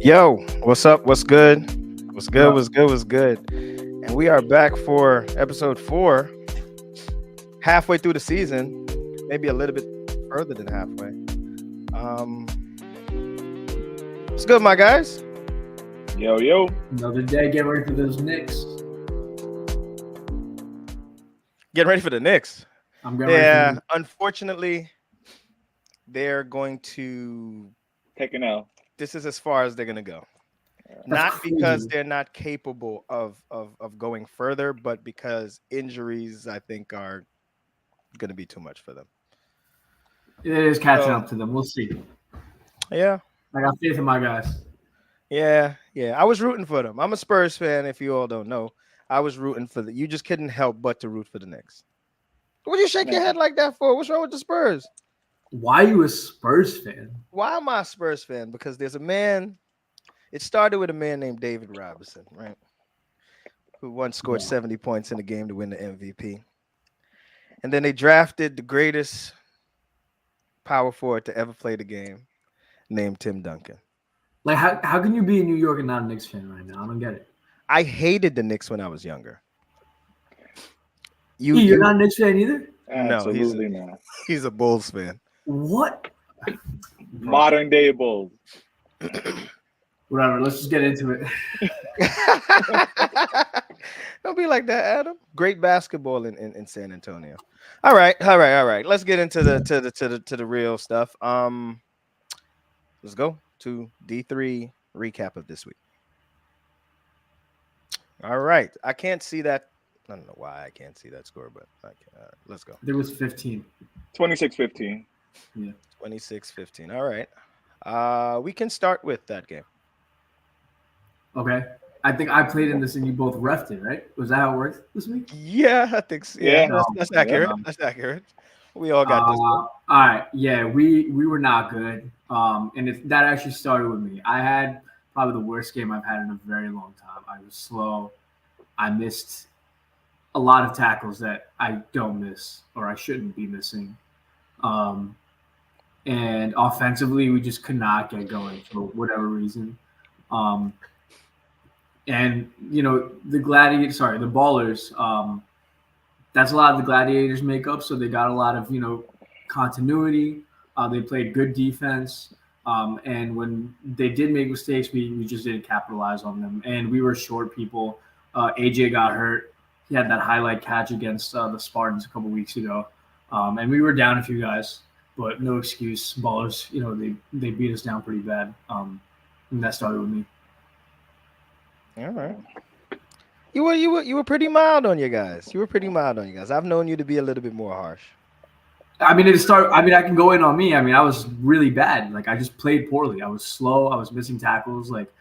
Yo, what's up? What's good? What's good? Yup. What's good? What's good? And we are back for episode 4, halfway through the season, maybe a little bit further than halfway. Um, what's good, my guys? Yo. Another day. Get ready for those Knicks. Getting ready for the Knicks. I'm getting ready Yeah, for the unfortunately, they're going to. Take an L. This is as far as they're going to go. That's Not because crazy. they're not capable of going further, but because injuries, I think, are going to be too much for them. It is catching So, up to them. We'll see. yeah. I got faith in my guys. Yeah. I was rooting for them. I'm a Spurs fan, if you all don't know. I was rooting for you just couldn't help but to root for the Knicks. What you shake your Man. head like that for? What's wrong with the Spurs? Why are you a Spurs fan? Why am I a Spurs fan? Because there's a man. It started with a man named David Robinson, right? Who once scored 70 points in a game to win the MVP. And then they drafted the greatest power forward to ever play the game, named Tim Duncan. Like, how can you be in New York and not a Knicks fan right now? I don't get it. I hated the Knicks when I was younger. You're not a Knicks fan either? No, Absolutely not. he's a Bulls fan. What? Modern day Bulls. Whatever. Let's just get into it. Don't be like that, Adam. Great basketball in San Antonio. All right. Let's get into the real stuff. Let's go to D3 recap of this week. All right. I can't see that. I don't know why I can't see that score, but let's go. There was 15. 26-15. 26-15. All right. We can start with that game. Okay. I think I played in this and you both refed it, right? Was that how it worked this week? Yeah, I think so. Yeah, Yeah. that's accurate. That's accurate. We all got this one. All right. Yeah, we were not good. And that actually started with me. I had probably the worst game I've had in a very long time. I was slow. I missed a lot of tackles that I don't miss or I shouldn't be missing. And offensively, we just could not get going for whatever reason. And the Ballers. That's a lot of the Gladiators makeup. So they got a lot of continuity. They played good defense. And when they did make mistakes, we just didn't capitalize on them. And we were short people. AJ got hurt. He had that highlight catch against the Spartans a couple weeks ago. And we were down a few guys, but no excuse. Ballers, they beat us down pretty bad. And that started with me. All right. You were pretty mild on you guys. I've known you to be a little bit more harsh. I mean, I can go in on me. I mean, I was really bad. Like, I just played poorly. I was slow. I was missing tackles. Like,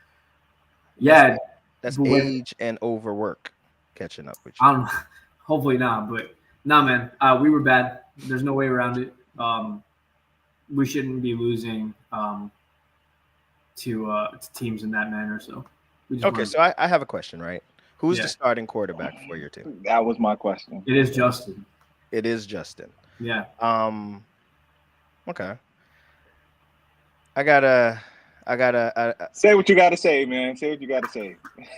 yeah. That's age and overwork catching up with you. I don't know. Hopefully not. But, man. We were bad. There's no way around it. We shouldn't be losing to teams in that manner. So, so I have a question, right? Who's the starting quarterback for your team? That was my question. It is Justin. Yeah. Okay. I gotta say what you gotta say, man. Say what you gotta say.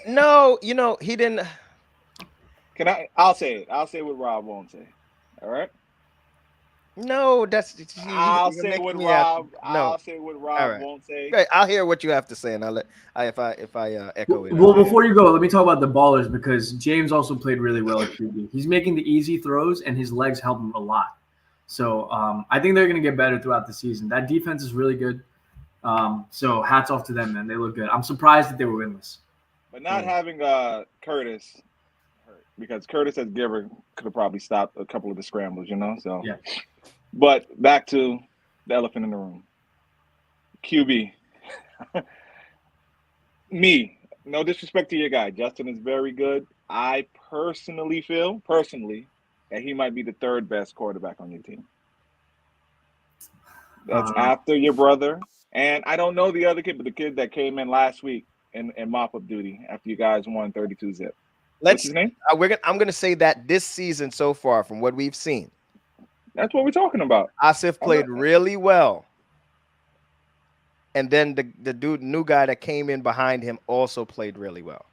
No, he didn't. I'll say it. I'll say what Rob won't say. All right. No, I'll say what Rob won't say. Okay, I'll hear what you have to say, and if I echo it. Well, before you go, let me talk about the Ballers because James also played really well at QB. He's making the easy throws, and his legs help him a lot. So I think they're going to get better throughout the season. That defense is really good. So hats off to them, man. They look good. I'm surprised that they were winless. But not having Curtis, because Curtis as giver could have probably stopped a couple of the scrambles, So yeah. But back to the elephant in the room. QB. Me. No disrespect to your guy. Justin is very good. I personally feel that he might be the third best quarterback on your team. That's after your brother. And I don't know the other kid, but the kid that came in last week in mop-up duty after you guys won 32-zip. What's his name? I'm going to say that this season so far, from what we've seen, that's what we're talking about. Asif played really well. and then the new guy that came in behind him also played really well.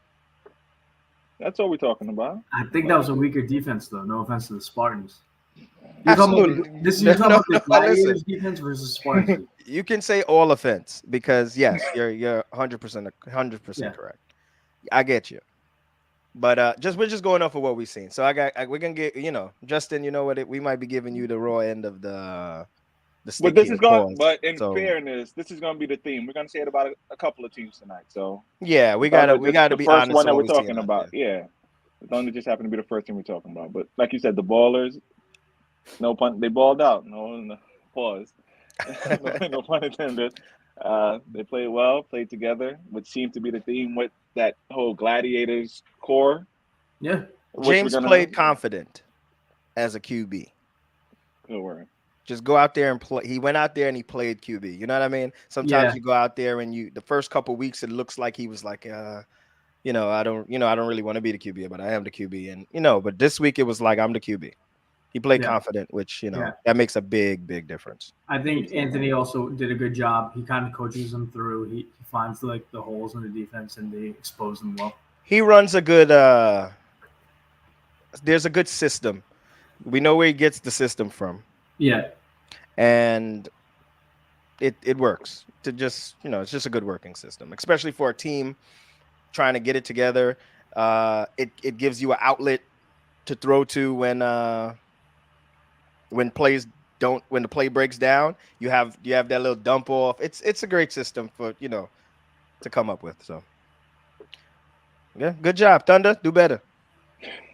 That's what we're talking about. I think that was a weaker defense, though. No offense to the Spartans. You're talking about Absolutely. this. No, You're talking no, about the no. Listen, Gladiators defense versus Spartans defense. you can say all offense because yes, you're 100% Yeah, correct. I get you. But just we're just going off of what we've seen. So we're gonna get Justin. You know what? We might be giving you the raw end of the But stick this here. is going. Pause. But in So fairness, this is going to be the theme. We're going to say it about a couple of teams tonight. So yeah, we it's only gotta we just gotta the be first honest one on that what we're we're seeing talking out about. there. Yeah, it's only just happened to be the first thing we're talking about. But like you said, the ballers, no pun. They balled out. No pause. No pun intended. They played well, played together, which seemed to be the theme with that whole Gladiators core, yeah, which we're James gonna. played confident as a QB. Good word. Just go out there and play. He went out there and he played QB. You know what I mean? Sometimes yeah. you go out there and the first couple weeks it looks like he was like, I don't really want to be the QB, but I am the QB. And but this week it was like I'm the QB. He played Yeah, confident, which yeah. that makes a big, big difference. I think Big time. Anthony also did a good job. He kind of coaches them through. He finds like the holes in the defense and they expose them well. He runs a good there's a good system. We know where he gets the system from. Yeah, And it works. To just, it's just a good working system, especially for a team trying to get it together. It gives you an outlet to throw to when plays don't when the play breaks down. You have that little dump off. It's a great system for to come up with. So yeah, good job, Thunder. Do better.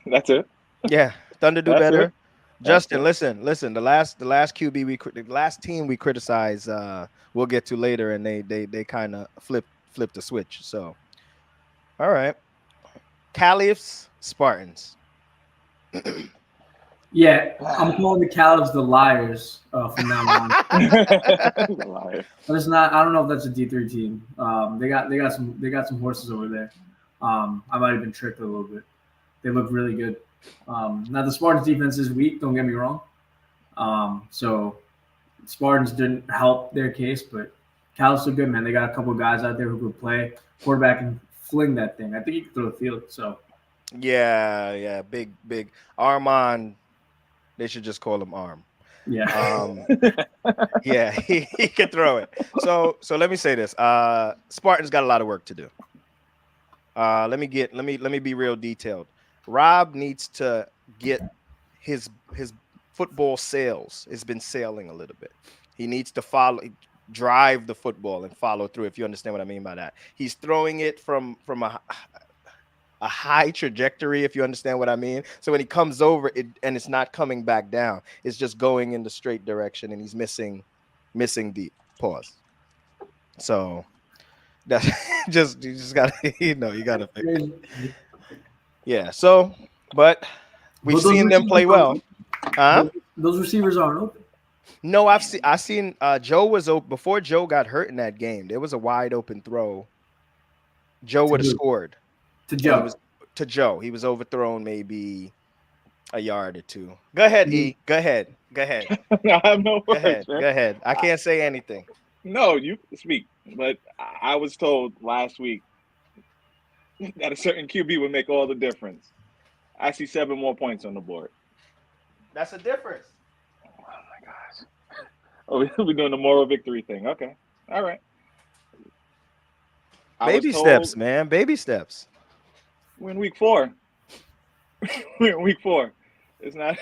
That's it. Yeah, Thunder do That's it. better. That's Justin, it. listen. The last QB the last team we criticize, we'll get to later, and they kind of flip the switch. So all right, Caliphs Spartans. yeah. I'm calling the Caliphs the liars from now on. The liar. But it's not. I don't know if that's a D3 team. They got some horses over there. I might have been tricked a little bit. They look really good. Now the Spartans defense is weak. Don't get me wrong. So Spartans didn't help their case, but Cali's are good, man. They got a couple of guys out there who could play quarterback and fling that thing. I think he can throw the field. So Yeah, big Armand. They should just call him Arm. yeah, Yeah, he can throw it. So let me say this. Spartans got a lot of work to do. Let me be real detailed. Rob needs to get his football sales. It's been sailing a little bit. He needs to drive the football and follow through. If you understand what I mean by that, he's throwing it from a high trajectory, if you understand what I mean. So when he comes over it and it's not coming back down, it's just going in the straight direction, and he's missing deep. Pause. So that's you just gotta you gotta fix it. Yeah. So, but we've But those seen them play receivers well. Huh? those receivers aren't open. No, I seen Joe was open before Joe got hurt in that game. There was a wide open throw. Joe To would have who? scored. To And Joe. to Joe. He was overthrown maybe a yard or two. Go ahead, E. Go ahead. I have no Go words, ahead. man. Go ahead. I can't say anything. No, you speak. But I was told last week that a certain QB would make all the difference. I see 7 more points on the board. That's a difference. Oh my gosh. Oh, we're doing the moral victory thing. Okay. All right. Baby steps, man. Baby steps. We're in week 4. We're in week 4. It's not.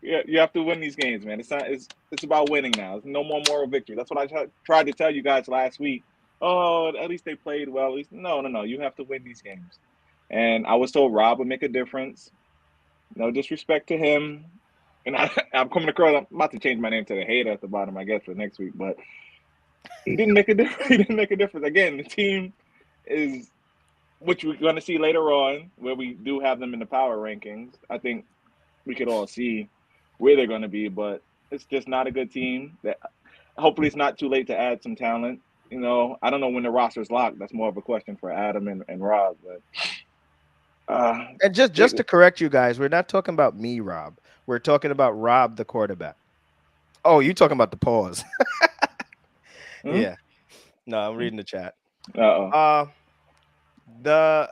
You have to win these games, man. It's not. It's about winning now. There's no more moral victory. That's what I tried to tell you guys last week. Oh, at least they played well. At least no. You have to win these games. And I was told Rob would make a difference. No disrespect to him. And I'm coming across. I'm about to change my name to the hater at the bottom, I guess, for next week. But he didn't make a difference. He didn't make a difference. Again, the team is, which we're going to see later on, where we do have them in the power rankings. I think we could all see where they're going to be, but it's just not a good team. That hopefully it's not too late to add some talent. I don't know when the roster's locked. That's more of a question for Adam and Rob. But And just to correct you guys, we're not talking about me, Rob. We're talking about Rob, the quarterback. Oh, you talking about the pause? Yeah. No, I'm reading the chat. Uh-oh. The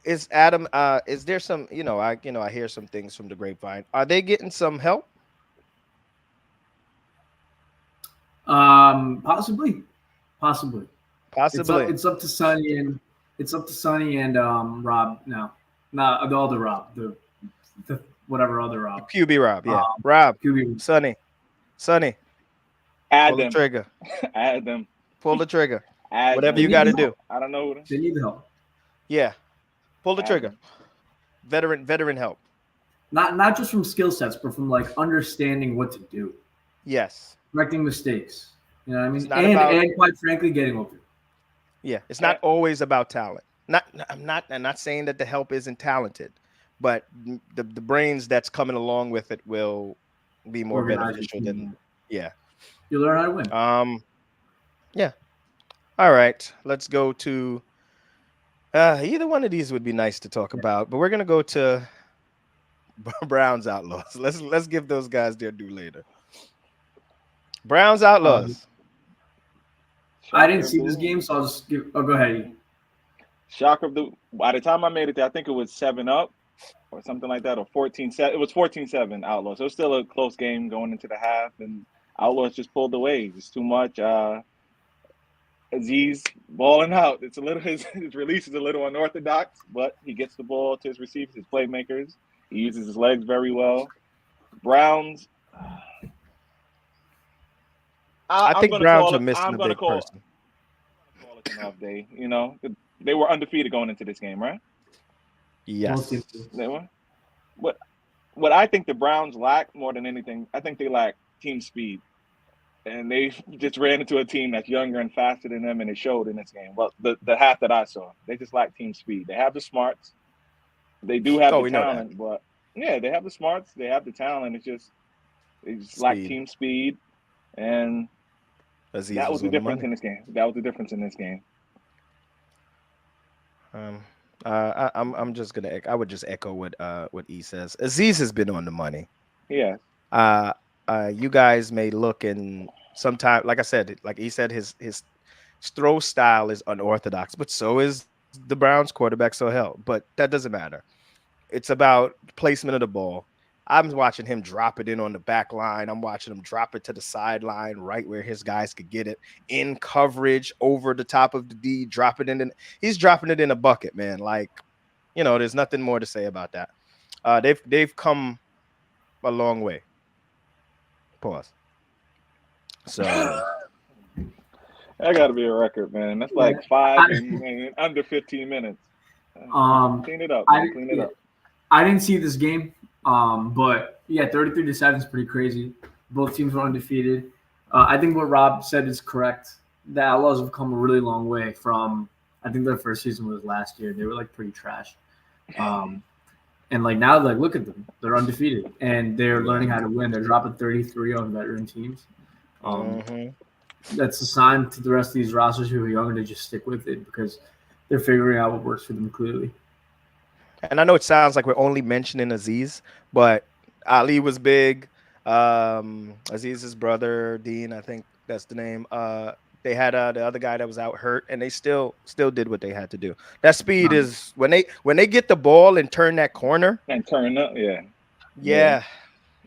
is Adam. Is there some? I hear some things from the grapevine. Are they getting some help? Possibly, possibly. It's up. Possibly. It's up to Sonny and Rob. No, not the other Rob. The whatever other Rob. QB Rob. Yeah, Um, Rob. QB. Sonny, Add pull the them. trigger. Add them. Pull the trigger. Add Whatever They you them. need got the to do. help. I don't know who. They need the help. Yeah, pull the Add trigger. them. Veteran help. Not just from skill sets, but from like understanding what to do, Yes. correcting mistakes. You know what I It's mean? not about. And quite frankly, getting open. Yeah, it's Eh, not always about talent. I'm not saying that the help isn't talented, but the brains that's coming along with it will be more Organizing beneficial than. team. Yeah. You learn how to win. Yeah. All right. Let's go to either one of these would be nice to talk about, but we're gonna go to Browns Outlaws. Let's give those guys their due later. Browns Outlaws. I didn't Shocker, see this boo. game, so I'll just give. Oh, go ahead. Shocker. By the time I made it there, I think it was 7-up or something like that, or 14-7. It was 14-7 Outlaws. So it was still a close game going into the half, and Outlaws just pulled away. It's too much. Aziz balling out. It's a little his release is a little unorthodox, but he gets the ball to his receivers, his playmakers. He uses his legs very well. Browns. I I'm think gonna Browns call are it. missing I'm a gonna big call. person. Call it an off day. They were undefeated going into this game, right? Most Yes. teams do. They were. What what I think the Browns lack more than anything, I think they lack team speed, and they just ran into a team that's younger and faster than them, and it showed in this game. Well, the half that I saw, they just lack team speed. They have the smarts, they do have Oh, the we know that. talent, but yeah, they have the smarts, they have the talent. It's just they just lack Speed. team speed, and Aziz that was was the on the difference money. in this game. That was the difference in this game. Um, I'm just gonna. I would just echo what E says. Aziz has been on the money. Yeah, Uh, you guys may look and sometimes, like I said, like he said, his throw style is unorthodox, but so is the Browns quarterback. So hell, but that doesn't matter. It's about placement of the ball. I'm watching him drop it in on the back line. I'm watching him drop it to the sideline, right where his guys could get it in coverage over the top of the D. Drop it in. He's dropping it in a bucket, man. Like, there's nothing more to say about that. They've come a long way. Pause. So that got to be a record, man. That's Yeah. like five I, in under 15 minutes. um, Clean it up, I man. Clean it yeah, up. I didn't see this game. But yeah, 33-7 is pretty crazy. Both teams were undefeated. I think what Rob said is correct. The Outlaws have come a really long way from. I think their first season was last year. They were like pretty trash. Um, and like now, like look at them. They're undefeated and they're yeah. learning how to win. They're dropping 33 on veteran teams. Um, Mhm. that's a sign to the rest of these rosters who are younger to just stick with it because they're figuring out what works for them clearly. And I know it sounds like we're only mentioning Aziz, but Ali was big. Aziz's brother, Dean, I think that's the name. They had the other guy that was out hurt, and they still did what they had to do. That speed Um, is when they get the ball and turn that corner. And turn up, yeah. Yeah,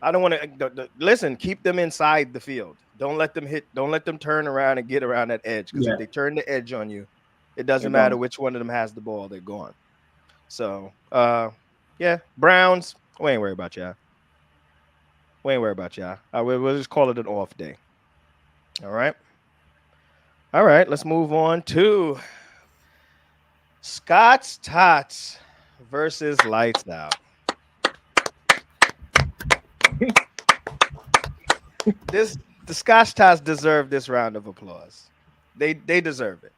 I don't want to listen. Keep them inside the field. Don't let them hit. Don't let them turn around and get around that edge. Because if yeah, they turn the edge on you, it They're doesn't matter gone. which one of them has the ball. They're gone. So, yeah, Browns. We ain't worried about y'all. We ain't worried about y'all. We'll just call it an off day. All right. All right. Let's move on to Scott's Tots versus Lights Out. The Scotch Tots deserve this round of applause. They deserve it.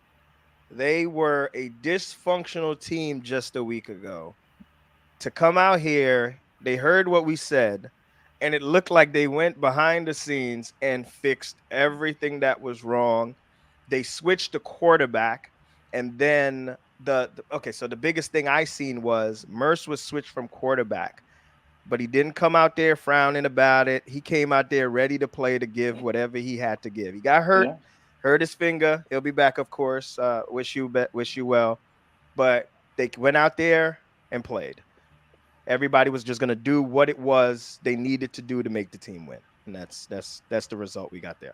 They were a dysfunctional team just a week ago. To come out here, they heard what we said, and it looked like they went behind the scenes and fixed everything that was wrong. They switched the quarterback, and then okay. So the biggest thing I seen was Merce was switched from quarterback, but he didn't come out there frowning about it. He came out there ready to play to give whatever he had to give. He got hurt. Yeah. hurt his finger. He'll be back, of course. Wish you well. But they went out there and played. Everybody was just gonna do what it was they needed to do to make the team win, and that's the result we got there.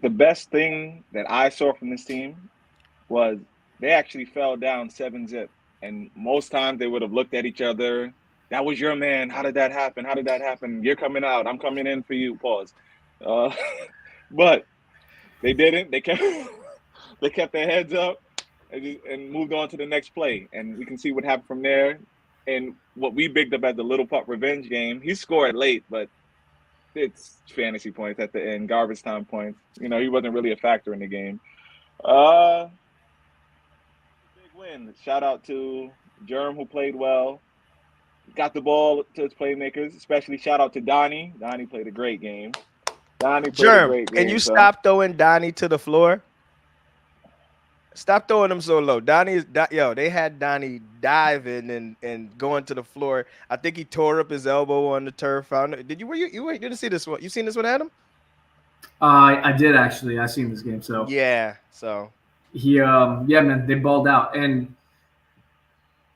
The best thing that I saw from this team was they actually fell down 7-zip, and most times they would have looked at each other. That was your man. How did that happen? How did that happen? You're coming out. I'm coming in for you. Pause. Uh, but they didn't. They kept they kept their heads up and moved on to the next play, and we can see what happened from there. And what we bigged up as the Little Pup revenge game, he scored late, but it's fantasy points at the end, garbage time points. You know, he wasn't really a factor in the game. Big win. Shout out to Germ, who played well, got the ball to his playmakers, especially shout out to Donnie. Donnie played a great game. Germ, can you stop throwing Donnie to the floor? Stop throwing him so low. They had Donnie diving and going to the floor. I think he tore up his elbow on the turf. Did you didn't see this one? You seen this one, Adam? I did actually. I seen this game. So yeah. So man, they balled out, and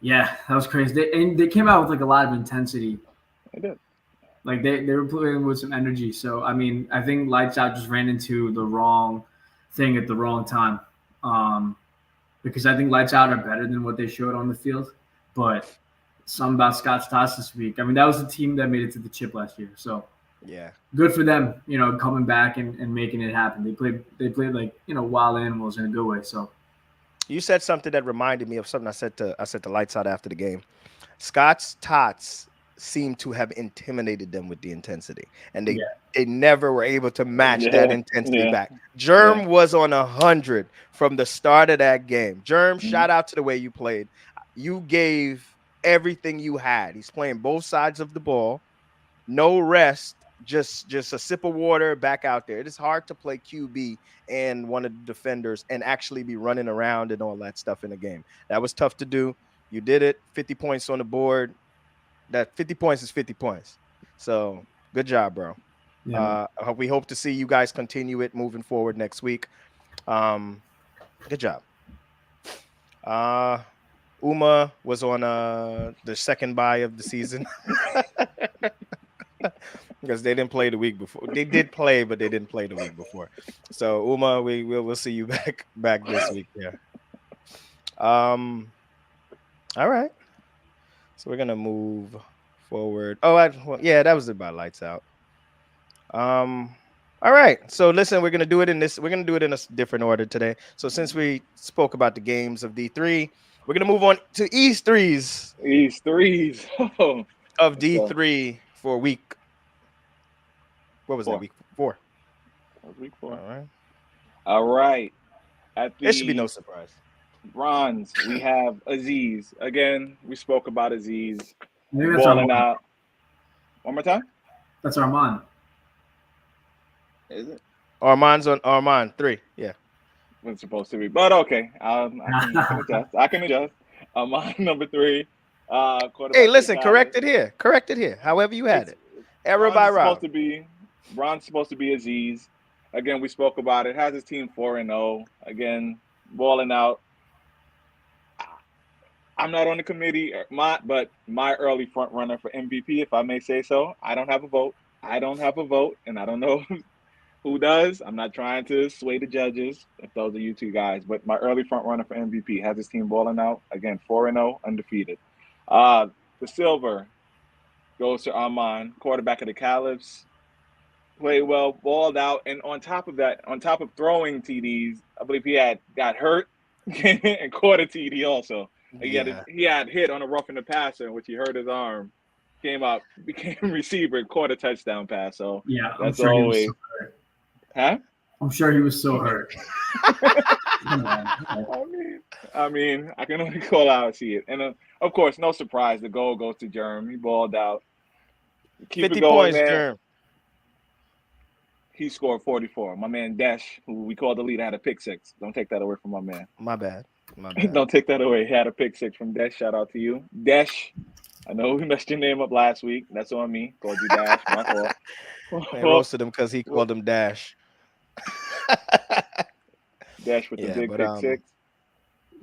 yeah, that was crazy. They came out with like a lot of intensity. They did. Like they were playing with some energy. So I mean, I think Lights Out just ran into the wrong thing at the wrong time. Because I think Lights Out are better than what they showed on the field. But something about Scott's Tots this week. I mean, that was the team that made it to the chip last year. So yeah, good for them, coming back and making it happen. They played like, wild animals in a good way. So you said something that reminded me of something I said to Lights Out after the game. Scott's Tots seemed to have intimidated them with the intensity, and they never were able to match that intensity back. Germ was on 100 from the start of that game. Germ, shout out to the way you played. You gave everything you had. He's playing both sides of the ball, no rest, just a sip of water back out there. It is hard to play QB and one of the defenders and actually be running around and all that stuff in a game. That was tough to do. You did it. 50 points on the board. That 50 points is 50 points. So good job, bro. Yeah. We hope to see you guys continue it moving forward next week. Good job. Uma was on the second bye of the season because they didn't play the week before. They did play, but they didn't play the week before. So Uma, we'll see you back this week. Yeah. All right. So we're gonna move forward. That was about Lights Out. All right. So listen, we're gonna do it in a different order today. So since we spoke about the games of D3, we're gonna move on to East threes. East threes of D3 for week. What was that? Week 4. That was week 4. All right. There should be no surprise. Bronze, we have Aziz. Again, we spoke about Aziz balling Armand. Out. One more time? That's Armand. Is it? Armand's on Armand 3. Yeah. Wasn't supposed to be, but okay. I can adjust. Armand number 3. Hey, listen, correct it here. However you had it. Error by Rob. Bron's supposed to be Aziz. Again, we spoke about it. Has his team 4-0. Again, balling out. I'm not on the committee, but my early front runner for MVP, if I may say so. I don't have a vote, and I don't know who does. I'm not trying to sway the judges, if those are you two guys, but my early front runner for MVP has his team balling out. Again, 4-0, undefeated. The silver goes to Armand, quarterback of the Caliphs. Played well, balled out, and on top of throwing TDs, I believe he got hurt and caught a TD also. He had hit on a roughing the passer, in which he hurt his arm. Came up, became receiver, and caught a touchdown pass. So yeah, that's always. I'm sure he was so hurt. I mean, I can only call out and see it, and of course, no surprise, the goal goes to Germ. He balled out. Keep 50 it going, points, man. Germ. He scored 44. My man Dash, who we call the leader, had a pick 6. Don't take that away from my man. My bad. Don't take that away. He had a pick 6 from Dash. Shout out to you. Dash, I know we messed your name up last week. That's on me. Called you Dash. My fault. I roasted him because he called him Dash. Dash with the Yeah, big but pick six.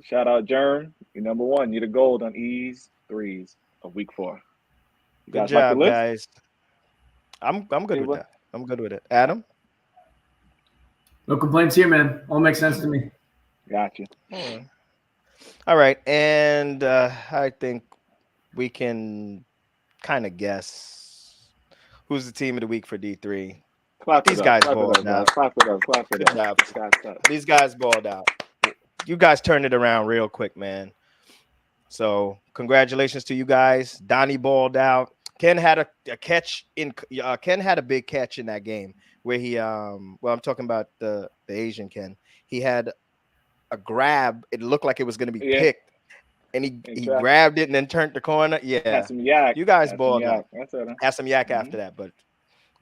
Shout out Germ. You're number one. You're the gold on E's threes of week 4. You good guys like the job, list? guys. I'm good with Anybody? that. I'm good with it. Adam? No complaints here, man. All makes sense to me. Got you. All right, and I think we can kind of guess who's the team of the week for D3. Clap it These up. guys Clap it balled up, guys. out. Clap it up. Clap it Good up. job. Scott. These guys balled out. You guys turned it around real quick, man. So congratulations to you guys. Donnie balled out. Ken had a catch in. Ken had a big catch in that game where he well, I'm talking about the Asian Ken. He had a grab. It looked like it was going to be Yeah, picked, and he exactly. grabbed it and then turned the corner. Yeah, Had some yak. you guys Had some balled out. yak. That's it. Huh? Had some yak Mhm. after that, but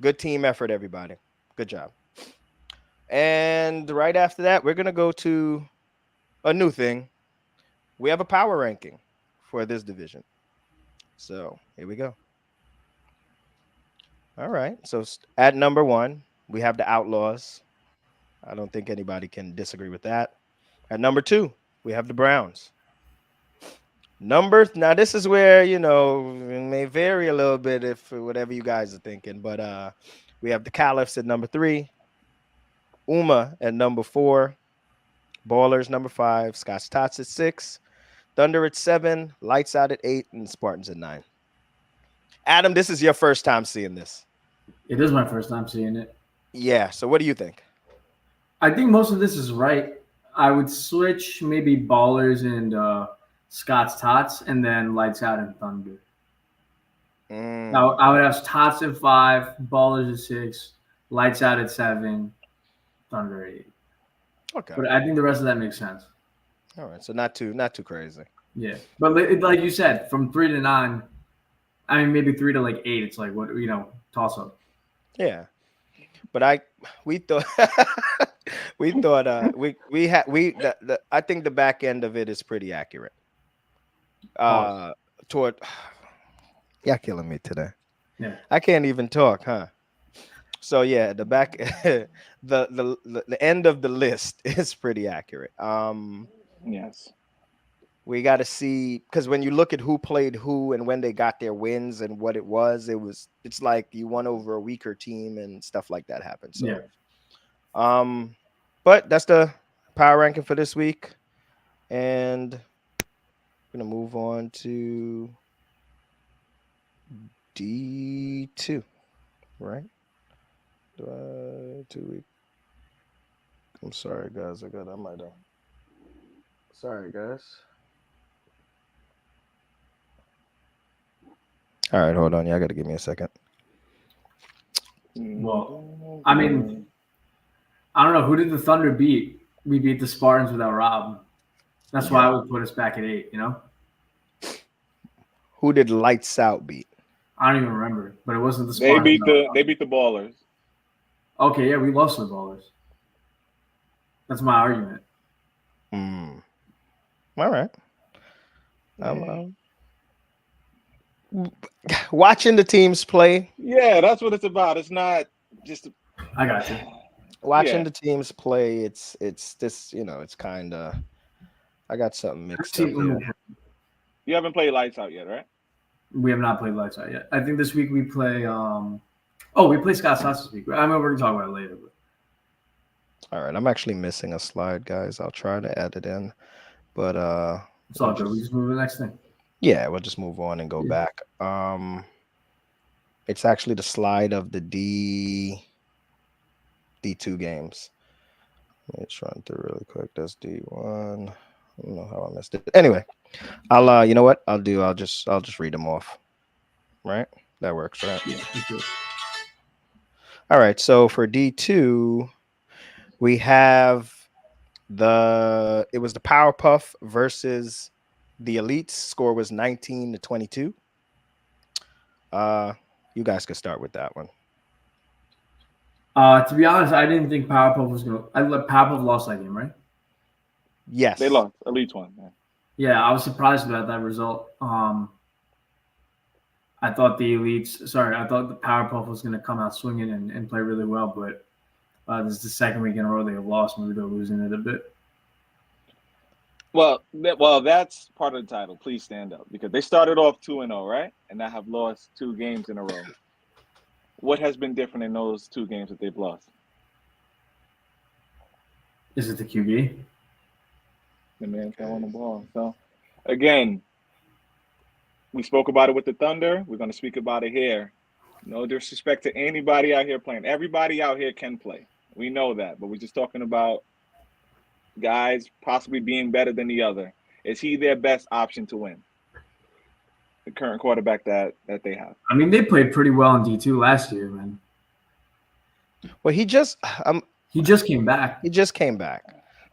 good team effort, everybody. Good job. And right after that, we're gonna go to a new thing. We have a power ranking for this division. So here we go. All right. So at number 1, we have the Outlaws. I don't think anybody can disagree with that. At number 2, we have the Browns. Now this is where it may vary a little bit if whatever you guys are thinking, but we have the Caliphs at number 3, Uma at number 4, Ballers number 5, Scott's Tots at 6, Thunder at 7, Lights Out at 8, and Spartans at 9. Adam, this is your first time seeing this. It is my first time seeing it. Yeah. So what do you think? I think most of this is right. I would switch maybe Ballers and Scott's Tots, and then Lights Out and Thunder. Now I would have Tots at 5, Ballers at 6, Lights Out at 7, Thunder at 8. Okay. But I think the rest of that makes sense. All right. So not too crazy. Yeah, but like you said, from 3 to 9, I mean maybe 3 to like 8. It's like what toss up. Yeah. But we thought we thought I think the back end of it is pretty accurate. Toward y'all killing me today. Yeah. I can't even talk, huh? So yeah, the back the end of the list is pretty accurate. Yes. We got to see, because when you look at who played who and when they got their wins and what it's like you won over a weaker team and stuff like that happened. So Yeah. But that's the power ranking for this week, and we're gonna move on to D2, right? 2 week. I'm sorry, guys. Sorry, guys. All right, hold on. Y'all got to give me a second. Well, I mean, I don't know. Who did the Thunder beat? We beat the Spartans without Rob. That's why I would put us back at 8, Who did Lights Out beat? I don't even remember, but it wasn't the Spartans. They beat the Ballers. Okay, yeah, we lost to the Ballers. That's my argument. All right. Watching the teams play. Yeah, that's what it's about. It's not just. I got you. Watching the teams play, it's this, it's kind of. I got something mixed up here. You haven't played Lights Out yet, right? We have not played Lights Out yet. I think this week we play. We play Scott Sauce this week. I mean, we're gonna talk about it later. But... All right, I'm actually missing a slide, guys. I'll try to add it in, but it's all good. We just move to the next thing. Yeah, we'll just move on and go back. It's actually the slide of the D2 games. Let me just run through really quick. That's D1. I don't know how I missed it. Anyway, I'll you know what I'll do? I'll just read them off. Right? That works, right? Yeah. All right. So for D2, we have it was the Powerpuff versus the Elites. Score was 19-22. You guys could start with that one. To be honest, I didn't think Powerpuff was gonna. Powerpuff lost that game, right? Yes, they lost. Elites won. Yeah, I was surprised about that result. I thought the Powerpuff was going to come out swinging and play really well, but This is the second week in a row they have lost. Maybe they're losing it a bit. Well, that's part of the title. Please stand up, because they started off 2-0, right, and now have lost 2 games in a row. What has been different in those 2 games that they've lost? Is it the QB? The man throwing the ball. So, again, we spoke about it with the Thunder. We're going to speak about it here. No disrespect to anybody out here playing. Everybody out here can play. We know that, but we're just talking about guys possibly being better than the other. Is he their best option to win? The current quarterback that they have. I mean, they played pretty well in D2 last year, man. Well, he just came back. He just came back.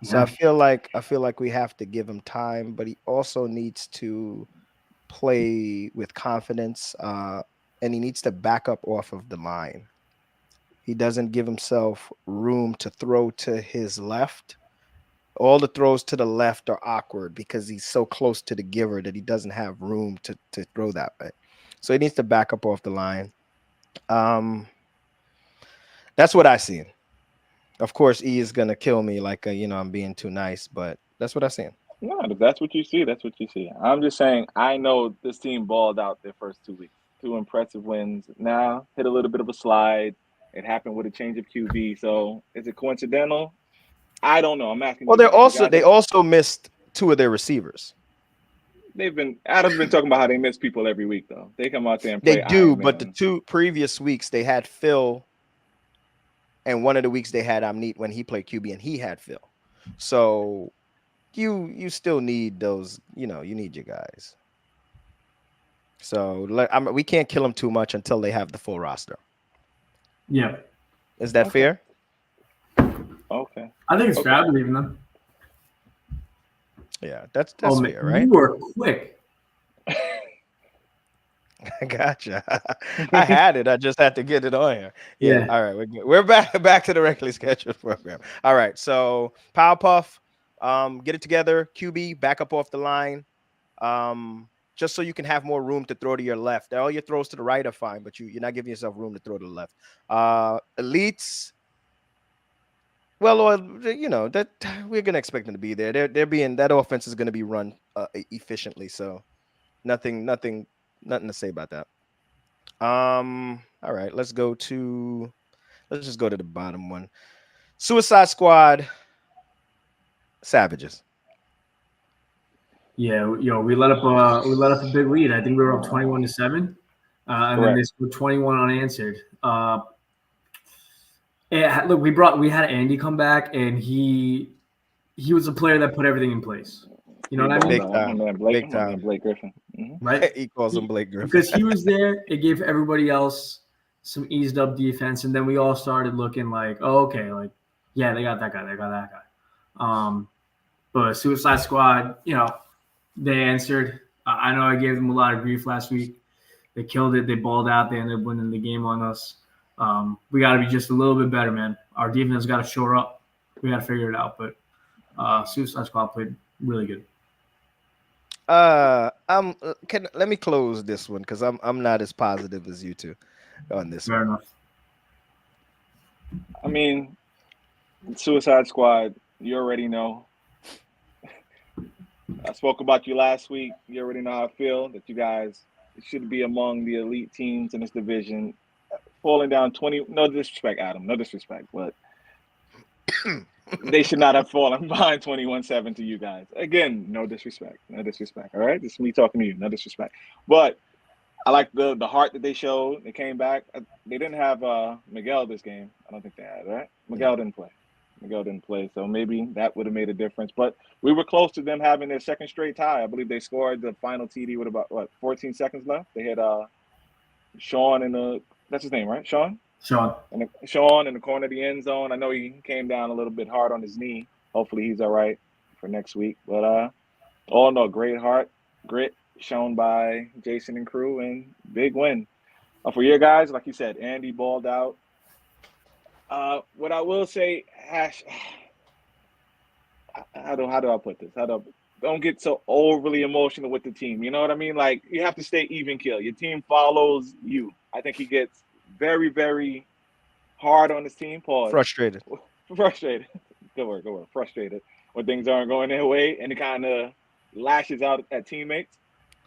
So Yeah. I feel like we have to give him time, but he also needs to play with confidence, and he needs to back up off of the line. He doesn't give himself room to throw to his left. All the throws to the left are awkward because he's so close to the giver that he doesn't have room to throw that way. So he needs to back up off the line. That's what I seen. Of course, E is gonna kill me like I'm being too nice, but that's what I seen. No, if that's what you see, that's what you see. I'm just saying, I know this team balled out their first 2 weeks. 2 impressive wins. Now hit a little bit of a slide. It happened with a change of QB. So is it coincidental? I don't know. I'm asking. Well, they also missed 2 of their receivers. Adam's been talking about how they miss people every week, though. They come out there and play. They do, Iron but Man. the 2 previous weeks they had Phil, and one of the weeks they had Amneet when he played QB, and he had Phil. So you still need those. You need your guys. So we can't kill them too much until they have the full roster. Yeah. Is that fair? Okay. I think it's fair. I believe in them. Yeah, that's fair, right? You were quick. I gotcha. I had it. I just had to get it on here. Yeah. Yeah. All right. We're back to the regularly scheduled program. All right. So Powerpuff, get it together. QB, back up off the line. Just so you can have more room to throw to your left. All your throws to the right are fine, but you're not giving yourself room to throw to the left. Elites. Well, that we're gonna expect them to be there. They're being, that offense is gonna be run efficiently. So nothing to say about that. All right, let's just go to the bottom one. Suicide Squad, Savages. Yeah, we let up a big lead. I think we were up 21-7, and then they scored 21 unanswered. Look, we had Andy come back, and he was a player that put everything in place. You know what I mean? Big time. Blake Griffin. Mm-hmm. Right? He calls him Blake Griffin. Because he was there, it gave everybody else some eased up defense, and then we all started looking like, oh, okay, like, yeah, they got that guy. But Suicide Squad, they answered. I know I gave them a lot of grief last week. They killed it. They balled out. They ended up winning the game on us. We got to be just a little bit better, man. Our defense got to shore up. We got to figure it out. But Suicide Squad played really good. Let me close this one because I'm not as positive as you two on this Fair one. enough. I mean, Suicide Squad, you already know. I spoke about you last week. You already know how I feel, that you guys should be among the elite teams in this division. Falling down 20, no disrespect, Adam, no disrespect, but they should not have fallen behind 21-7 to you guys. Again, no disrespect, all right? This is me talking to you, no disrespect. But I like the heart that they showed. They came back. They didn't have Miguel this game. I don't think they had, right? Miguel didn't play, so maybe that would have made a difference. But we were close to them having their second straight tie. I believe they scored the final TD with about 14 seconds left. They had Sean that's his name, right? Sean in the corner of the end zone. I know he came down a little bit hard on his knee. Hopefully he's all right for next week. But all in all, great heart, grit shown by Jason and crew, and big win. For your guys, like you said, Andy balled out. What I will say, how do I put this? Don't get so overly emotional with the team. You know what I mean? Like, you have to stay even keel. Your team follows you. I think he gets very, very hard on his team. Pause. Frustrated. Frustrated. Good word. Good word. Frustrated when things aren't going their way, and it kind of lashes out at teammates.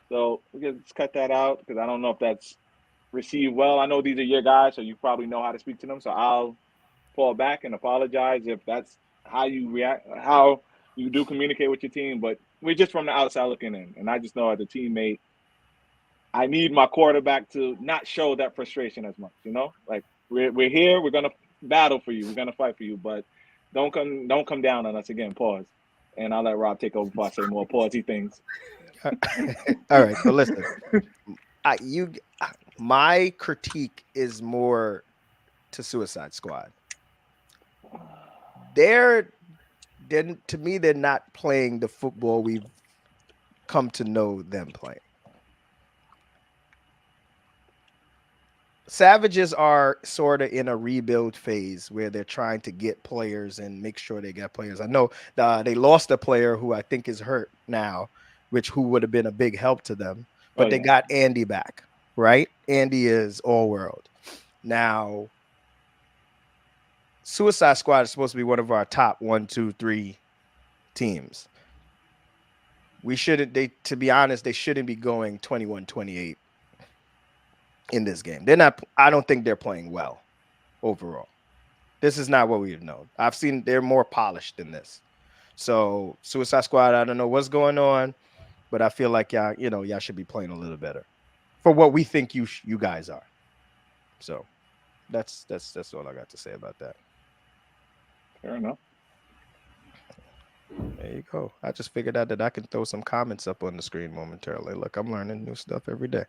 So we can just cut that out because I don't know if that's received well. I know these are your guys, so you probably know how to speak to them. So I'll fall back and apologize if that's how you react, how you do communicate with your team. But we're just from the outside looking in, and I just know as a teammate, I need my quarterback to not show that frustration as much. Like we're here, we're gonna battle for you, we're gonna fight for you, but don't come down on us again. Pause, and I'll let Rob take over before I say more pausey things. All right. So listen, my critique is more to Suicide Squad. They're to me, they're not playing the football we've come to know them playing. Savages are sort of in a rebuild phase where they're trying to get players and make sure they get players. I know they lost a player who I think is hurt now, who would have been a big help to them, but they got Andy back, right? Andy is all world. Now, Suicide Squad is supposed to be one of our top 1, 2, 3 teams. To be honest, they shouldn't be going 21-28 in this game. I don't think they're playing well overall. This is not what we've known. I've seen they're more polished than this. So Suicide Squad, I don't know what's going on, but I feel like y'all should be playing a little better for what we think you guys are. So that's all I got to say about that. Fair enough. There you go. I just figured out that I can throw some comments up on the screen momentarily. Look, I'm learning new stuff every day.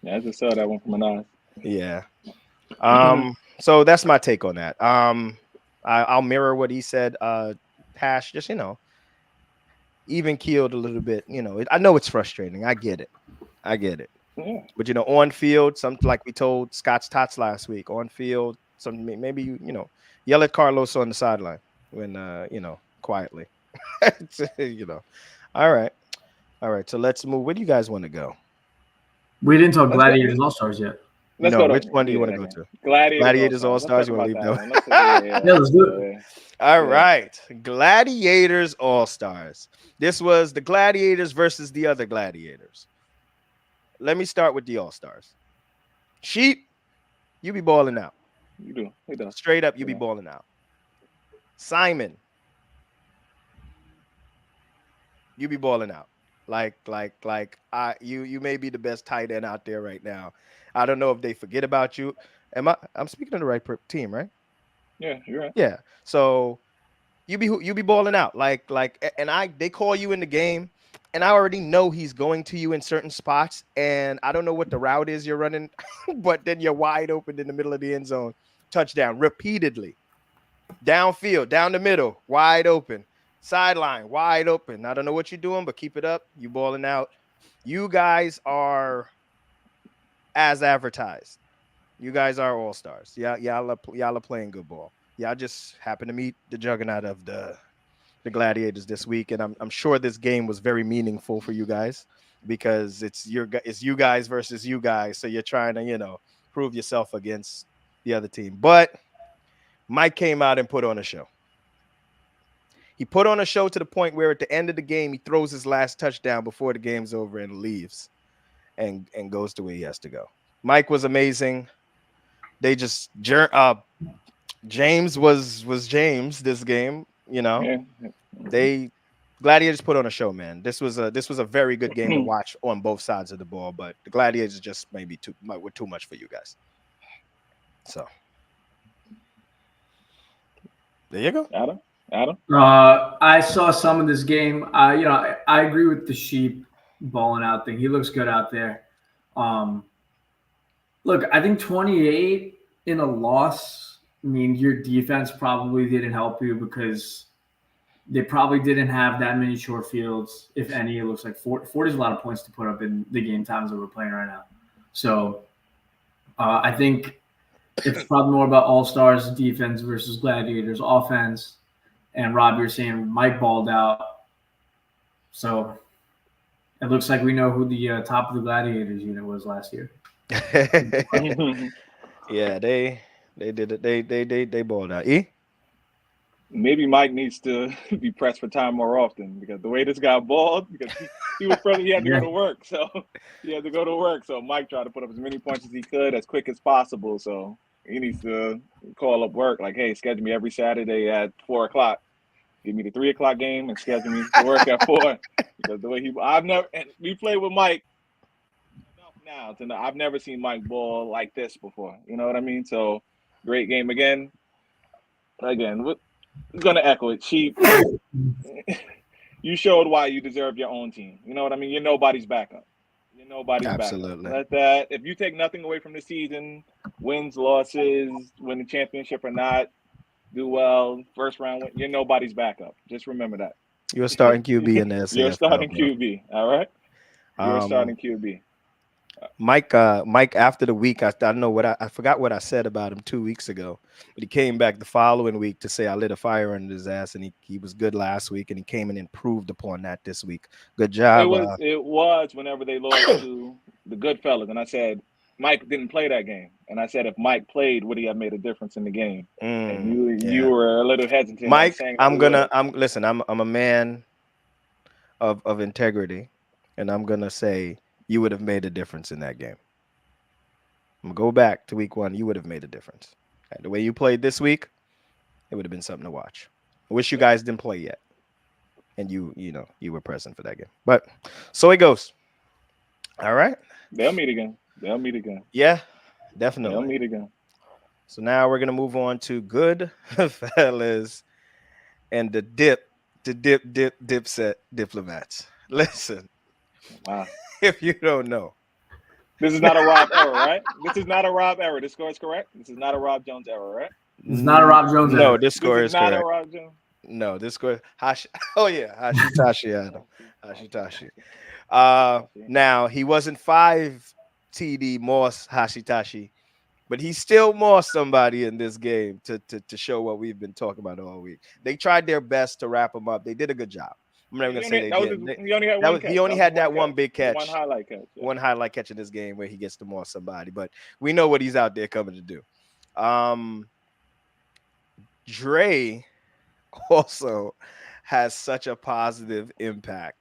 Yeah, I just saw that one from Anas. Yeah. So that's my take on that. I'll mirror what he said. Hash, just even keeled a little bit. I know it's frustrating. I get it. Yeah. But on field, something like we told Scott's Tots last week. On field, maybe you yell at Carlos on the sideline when quietly. All right. So let's move. Where do you guys want to go? We didn't talk Gladiators All Stars yet. Let's go to, which one do you want to go to? Gladiators All Stars. You want to leave that? Let's do it. All right. Gladiators All Stars. This was the Gladiators versus the other Gladiators. Let me start with the All Stars. Sheep, you be balling out. You do. He does. Straight up, you be balling out. Simon, you be balling out. You may be the best tight end out there right now. I don't know if they forget about you. I'm speaking to the right team, right? Yeah, you're right. Yeah. So you be balling out. They call you in the game, and I already know he's going to you in certain spots, and I don't know what the route is you're running, but then you're wide open in the middle of the end zone. Touchdown repeatedly. Downfield, down the middle, wide open. Sideline, wide open. I don't know what you're doing, but keep it up. You balling out. You guys are as advertised. You guys are all stars. Y'all are playing good ball. Y'all just happen to meet the juggernaut of the Gladiators this week, and I'm sure this game was very meaningful for you guys because it's you guys versus you guys. So you're trying to prove yourself against the other team. But Mike came out and put on a show. He put on a show to the point where at the end of the game, he throws his last touchdown before the game's over and leaves and goes to where he has to go. Mike was amazing. They just James was James this game, Yeah. They Gladiators put on a show, man. This was a very good game to watch on both sides of the ball, but the Gladiators just maybe were too much for you guys. So there you go. Adam? I saw some of this game. I agree with the Sheep balling out thing. He looks good out there. Look, I think 28 in a loss. I mean, your defense probably didn't help you because they probably didn't have that many short fields, if any. It looks like 40 is a lot of points to put up in the game times that we're playing right now. So I think it's probably more about All-Stars defense versus Gladiators offense. And Rob, you're saying Mike balled out. So it looks like we know who the top of the Gladiators unit was last year. Yeah, they They did it. They balled out. E. Maybe Mike needs to be pressed for time more often because the way this guy balled, because he was he had to go Yeah. to work, so he had to go to work. So Mike tried to put up as many points as he could as quick as possible. So he needs to call up work like, hey, schedule me every Saturday at 4 o'clock. Give me the 3 o'clock game and schedule me to work at 4. Because the way I've never, and we played with Mike enough now to know I've never seen Mike ball like this before. You know what I mean? So great game again. Again, I'm gonna echo it. You showed why you deserve your own team. You know what I mean? You're nobody's backup. You're nobody's backup. Absolutely. Let that. If you take nothing away from the season, wins, losses, win the championship or not, do well, first round win, you're nobody's backup. Just remember that. You're starting QB in the You're SAFL, starting bro. QB. All right. You're starting Um, QB. Mike, Mike. After the week, I don't know what I forgot what I said about him 2 weeks ago, but he came back the following week to say I lit a fire under his ass, and he was good last week, and he came in and improved upon that this week. Good job. It was whenever they lost to the Goodfellas, and I said Mike didn't play that game, and I said if Mike played, would he have made a difference in the game? And you Yeah. were a little hesitant on Mike, saying that he would. listen, I'm a man of integrity, and I'm gonna say you would have made a difference in that game. I'm gonna go back to week 1. You would have made a difference. And the way you played this week, it would have been something to watch. I wish you guys didn't play yet, and you were present for that game. But so it goes. All right. They'll meet again. They'll meet again. Yeah, They'll definitely. meet again. So now we're gonna move on to good fellas and the dip set diplomats. Listen, Wow. if you don't know, This is not a Rob error, right? This is not a Rob error. This score is correct. This is not a Rob Jones error, right? It's not a Rob Jones No, error. this score This is is not correct. a Rob Jones. No, this score. Oh yeah, Hashitashi Adam. Hashitashi. Now he wasn't 5 TD Moss Hashitashi, but he still Moss somebody in this game to show what we've been talking about all week. They tried their best to wrap him up. They did a good job. I'm never gonna say they did. He only had one catch. He only had that one catch. big catch, One highlight catch. Yeah. one highlight catch in this game where he gets to Moss somebody. But we know what he's out there coming to do. Dre also has such a positive impact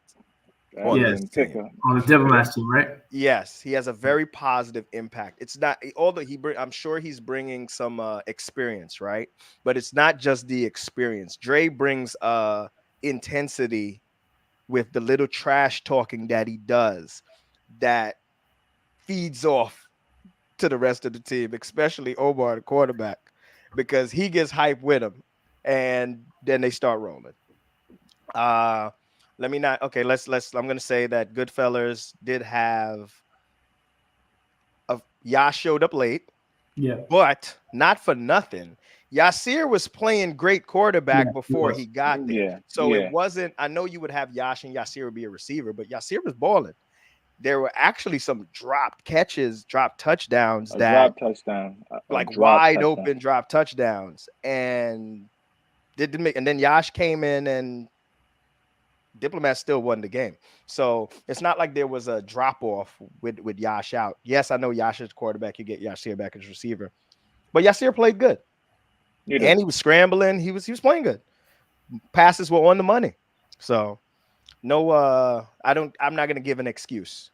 on Yes. this team. On the Diplomats team, right? Yes, he has a very positive impact. It's not although I'm sure he's bringing some experience, right? But it's not just the experience. Dre brings intensity with the little trash talking that he does that feeds off to the rest of the team, especially Omar, the quarterback, because he gets hype with him, and then they start rolling. Let me not. Okay, let's. I'm gonna say that Goodfellas did have. Yash showed up late. Yeah. But not for nothing. Yasir was playing great quarterback he before was. he got there. Yeah. So yeah. it wasn't. I know you would have Yash and Yasir would be a receiver, but Yasir was balling. There were actually some dropped catches, dropped touchdowns A that drop touchdown. like drop wide touchdown. open drop touchdowns, and didn't make. And then Yash came in and Diplomat still won the game. So it's not like there was a drop off with Yash out. Yes, I know Yash is quarterback. You get Yasir back as receiver, but Yasir played good, and he was scrambling. He was playing good. Passes were on the money. So no, I'm not gonna give an excuse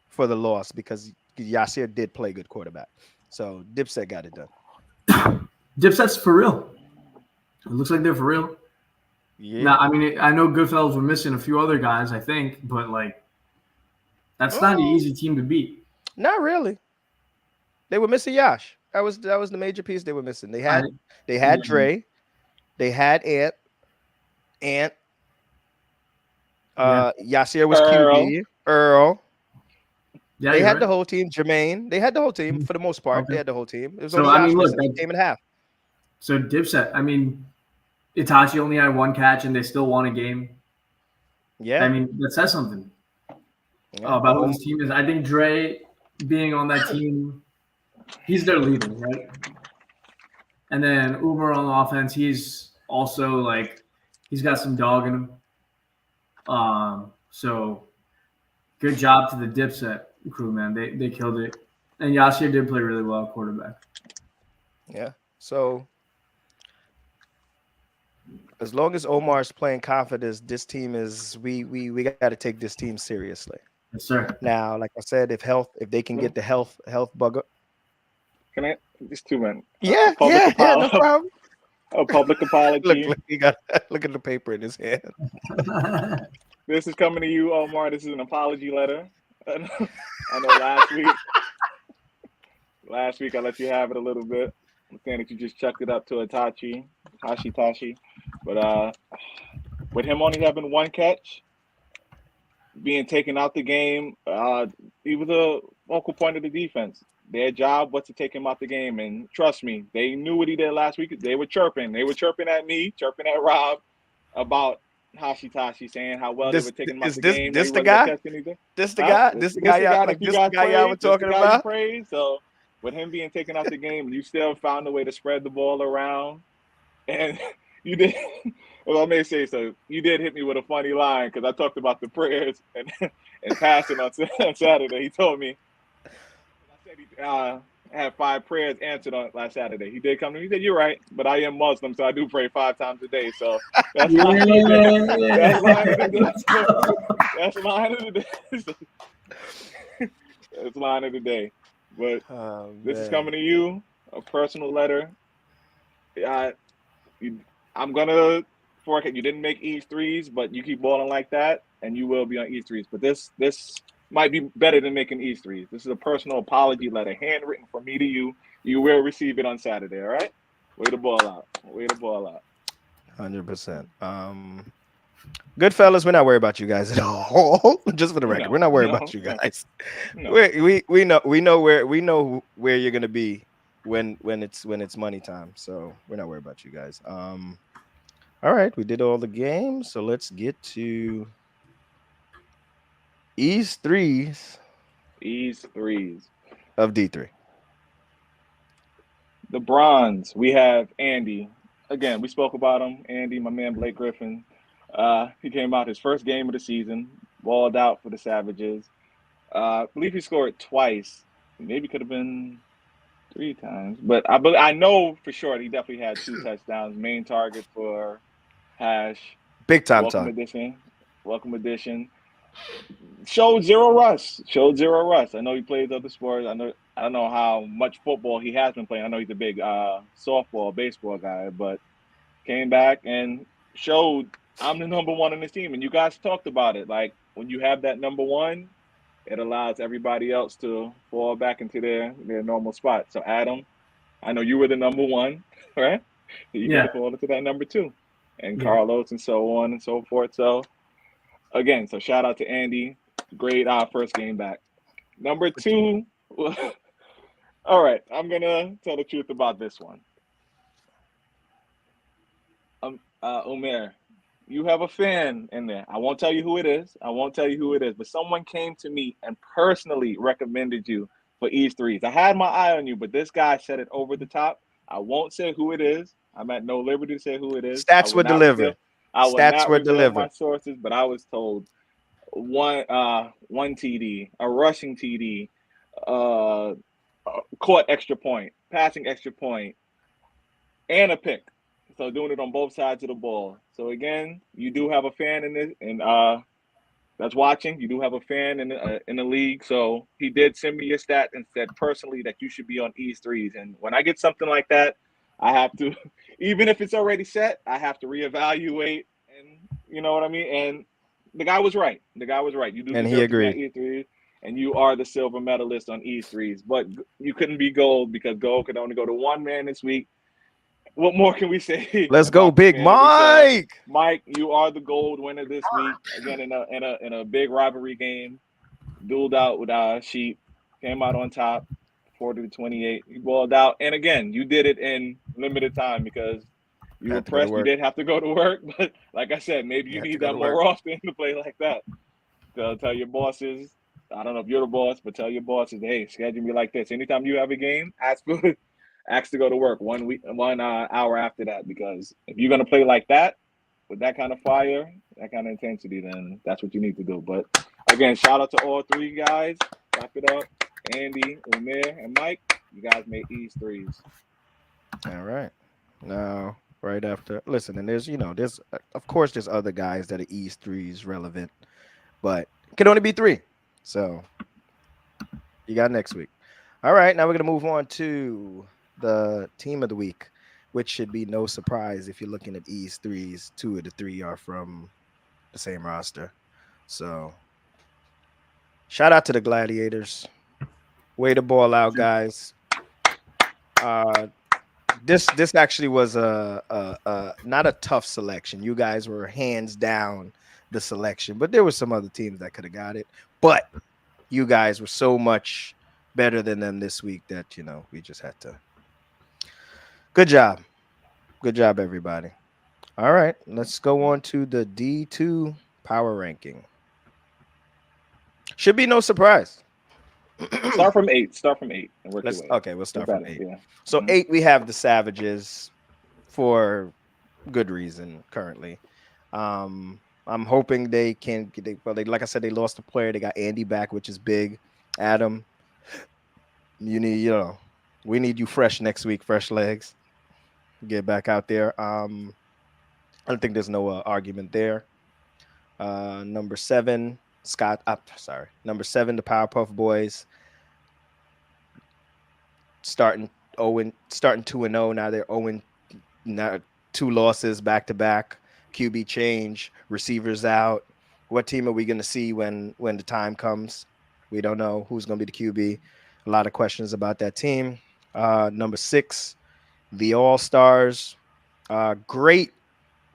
for the loss because Yasir did play good quarterback. So Dipset got it done. Dipset's for real. It looks like they're for real. Yeah. Now, I mean, I know Goodfellas were missing a few other guys, I think, but like, that's not an easy team to beat. Not really. They were missing Yash. That was the major piece they were missing. They had Dre, they had Ant. Yasir was QB. Earl. Yeah, they had the whole team. Jermaine. They had the whole team for the most part. Okay. They had the whole team. It was only Yash missing. Came in half. So Dipset. I mean, Itachi only had one catch and they still won a game. Yeah. I mean, that says something about who this team is. I think Dre being on that team, he's their leader, right? And then Uber on offense, he's also like, he's got some dog in him. So good job to the Dipset crew, man. They killed it. And Yasir did play really well at quarterback. Yeah. So as long as Omar's playing confidence, this team is we got to take this team seriously. Yes, sir. Now, like I said, if they can get the health bug. Can I? Just 2 minutes. A Yeah, public no apology. problem. A public apology. Look, he got look at the paper in his hand. This is coming to you, Omar. This is an apology letter. I know last week I let you have it a little bit. I'm saying that you just chucked it up to Tashi. But with him only having one catch, being taken out the game, he was a focal point of the defense. Their job was to take him out the game, and trust me, they knew what he did last week. They were chirping. They were chirping at me, chirping at Rob about Tashi, saying how well they were taking him out the game. This He the wasn't gonna guy? catch anything. This the Huh? guy? This This the the guy guy y'all that like you this the guys guy y'all were praised. This the talking guy you about? praised. So with him being taken out the game, you still found a way to spread the ball around, and you did. Well, I may say so. You did hit me with a funny line because I talked about the prayers and passing on Saturday. He told me. I said he had 5 prayers answered on last Saturday. He did come to me. He said, "You're right, but I am Muslim, so I do pray 5 times a day." So that's line of the day. That's line of the day. Let's go. That's line of the day. That's line of the day. But Oh, this is man. coming to you, a personal letter. I, I'm gonna forecast. You didn't make East threes, but you keep balling like that, and you will be on East threes. But this might be better than making East threes. This is a personal apology letter, handwritten from me to you. You will receive it on Saturday. All right. Way to ball out. Way to ball out. 100%. Good fellas, we're not worried about you guys at all. Just for the record, we're not worried about you guys. No. We know where you're gonna be when it's money time. So we're not worried about you guys. All right, we did all the games, so let's get to East threes East threes. of D3. The bronze. We have Andy. Again, we spoke about him. Andy, my man Blake Griffin. He came out his first game of the season, balled out for the Savages. I believe he scored twice. Maybe could have been 3 times, but I know for sure he definitely had 2 touchdowns. Main target for Hash. Big time Welcome talk. edition. Welcome edition. Showed zero rust. I know he plays other sports. I don't know how much football he has been playing. I know he's a big softball, baseball guy, but came back and showed I'm the number one on this team. And you guys talked about it. Like when you have that number one, it allows everybody else to fall back into their normal spot. So Adam, I know you were the number one, right? So you got to fall into that number 2, and Carlos and so on and so forth. So again, so shout out to Andy. Great first game back. Number 2. All right, I'm gonna tell the truth about this one. Umair, you have a fan in there. I won't tell you who it is. But someone came to me and personally recommended you for East threes. I had my eye on you, but this guy said it over the top. I won't say who it is. I'm at no liberty to say who it is. Stats were delivered. I will Stats not were reveal delivered. my sources, but I was told one TD, a rushing TD, caught extra point, passing extra point, and a pick. So doing it on both sides of the ball. So again, you do have a fan in this, and that's watching. You do have a fan in the league. So he did send me your stat and said personally that you should be on East threes. And when I get something like that, I have to, even if it's already set, I have to reevaluate. And you know what I mean. And the guy was right. You do And he deserve to be on agreed. East threes, and you are the silver medalist on East threes. But you couldn't be gold because gold could only go to one man this week. What more can we say? Let's go, about the Big man of this, Mike. Mike, you are the gold winner this week. Again, in a big rivalry game, dueled out with Sheep, came out on top, 40-28. You balled out, and again, you did it in limited time because you were Had to go to pressed. You work. did have to go to work, but like I said, maybe you Had to need go that to more work. often to play like that. So tell your bosses. I don't know if you're the boss, but tell your bosses, hey, schedule me like this. Anytime you have a game, ask to go to work 1 hour after that, because if you're gonna play like that with that kind of fire, that kind of intensity, then that's what you need to do. But again, shout out to all 3 guys. Wrap it up. Andy, Umair, and Mike. You guys made East threes. All right. Now, right after, listen, and there's of course there's other guys that are East threes relevant, but it can only be three. So you got next week. All right. Now we're gonna move on to the team of the week, which should be no surprise if you're looking at East threes. Two of the three are from the same roster. So shout out to the Gladiators. Way to ball out, guys. Uh, this actually was a not a tough selection. You guys were hands down the selection, but there were some other teams that could have got it. But you guys were so much better than them this week that we just had to. Good job, good job, everybody. All right, let's go on to the D2 power ranking. Should be no surprise. Start from eight. Start from eight and work your Let's way up. okay. We'll It's start from better. eight. Yeah. So Mhm. eight, we have the Savages for good reason currently. I'm hoping they can get well, like I said, they lost a player. They got Andy back, which is big. Adam, we need you fresh next week, fresh legs. Get back out there. I don't think there's no argument there. Number seven, Scott. Sorry, number seven, the Powerpuff Boys starting starting 2-0. Now they're 0, now two losses back to back. QB change, receivers out. What team are we going to see when the time comes? We don't know who's going to be the QB. A lot of questions about that team. Number six, the All Stars. Great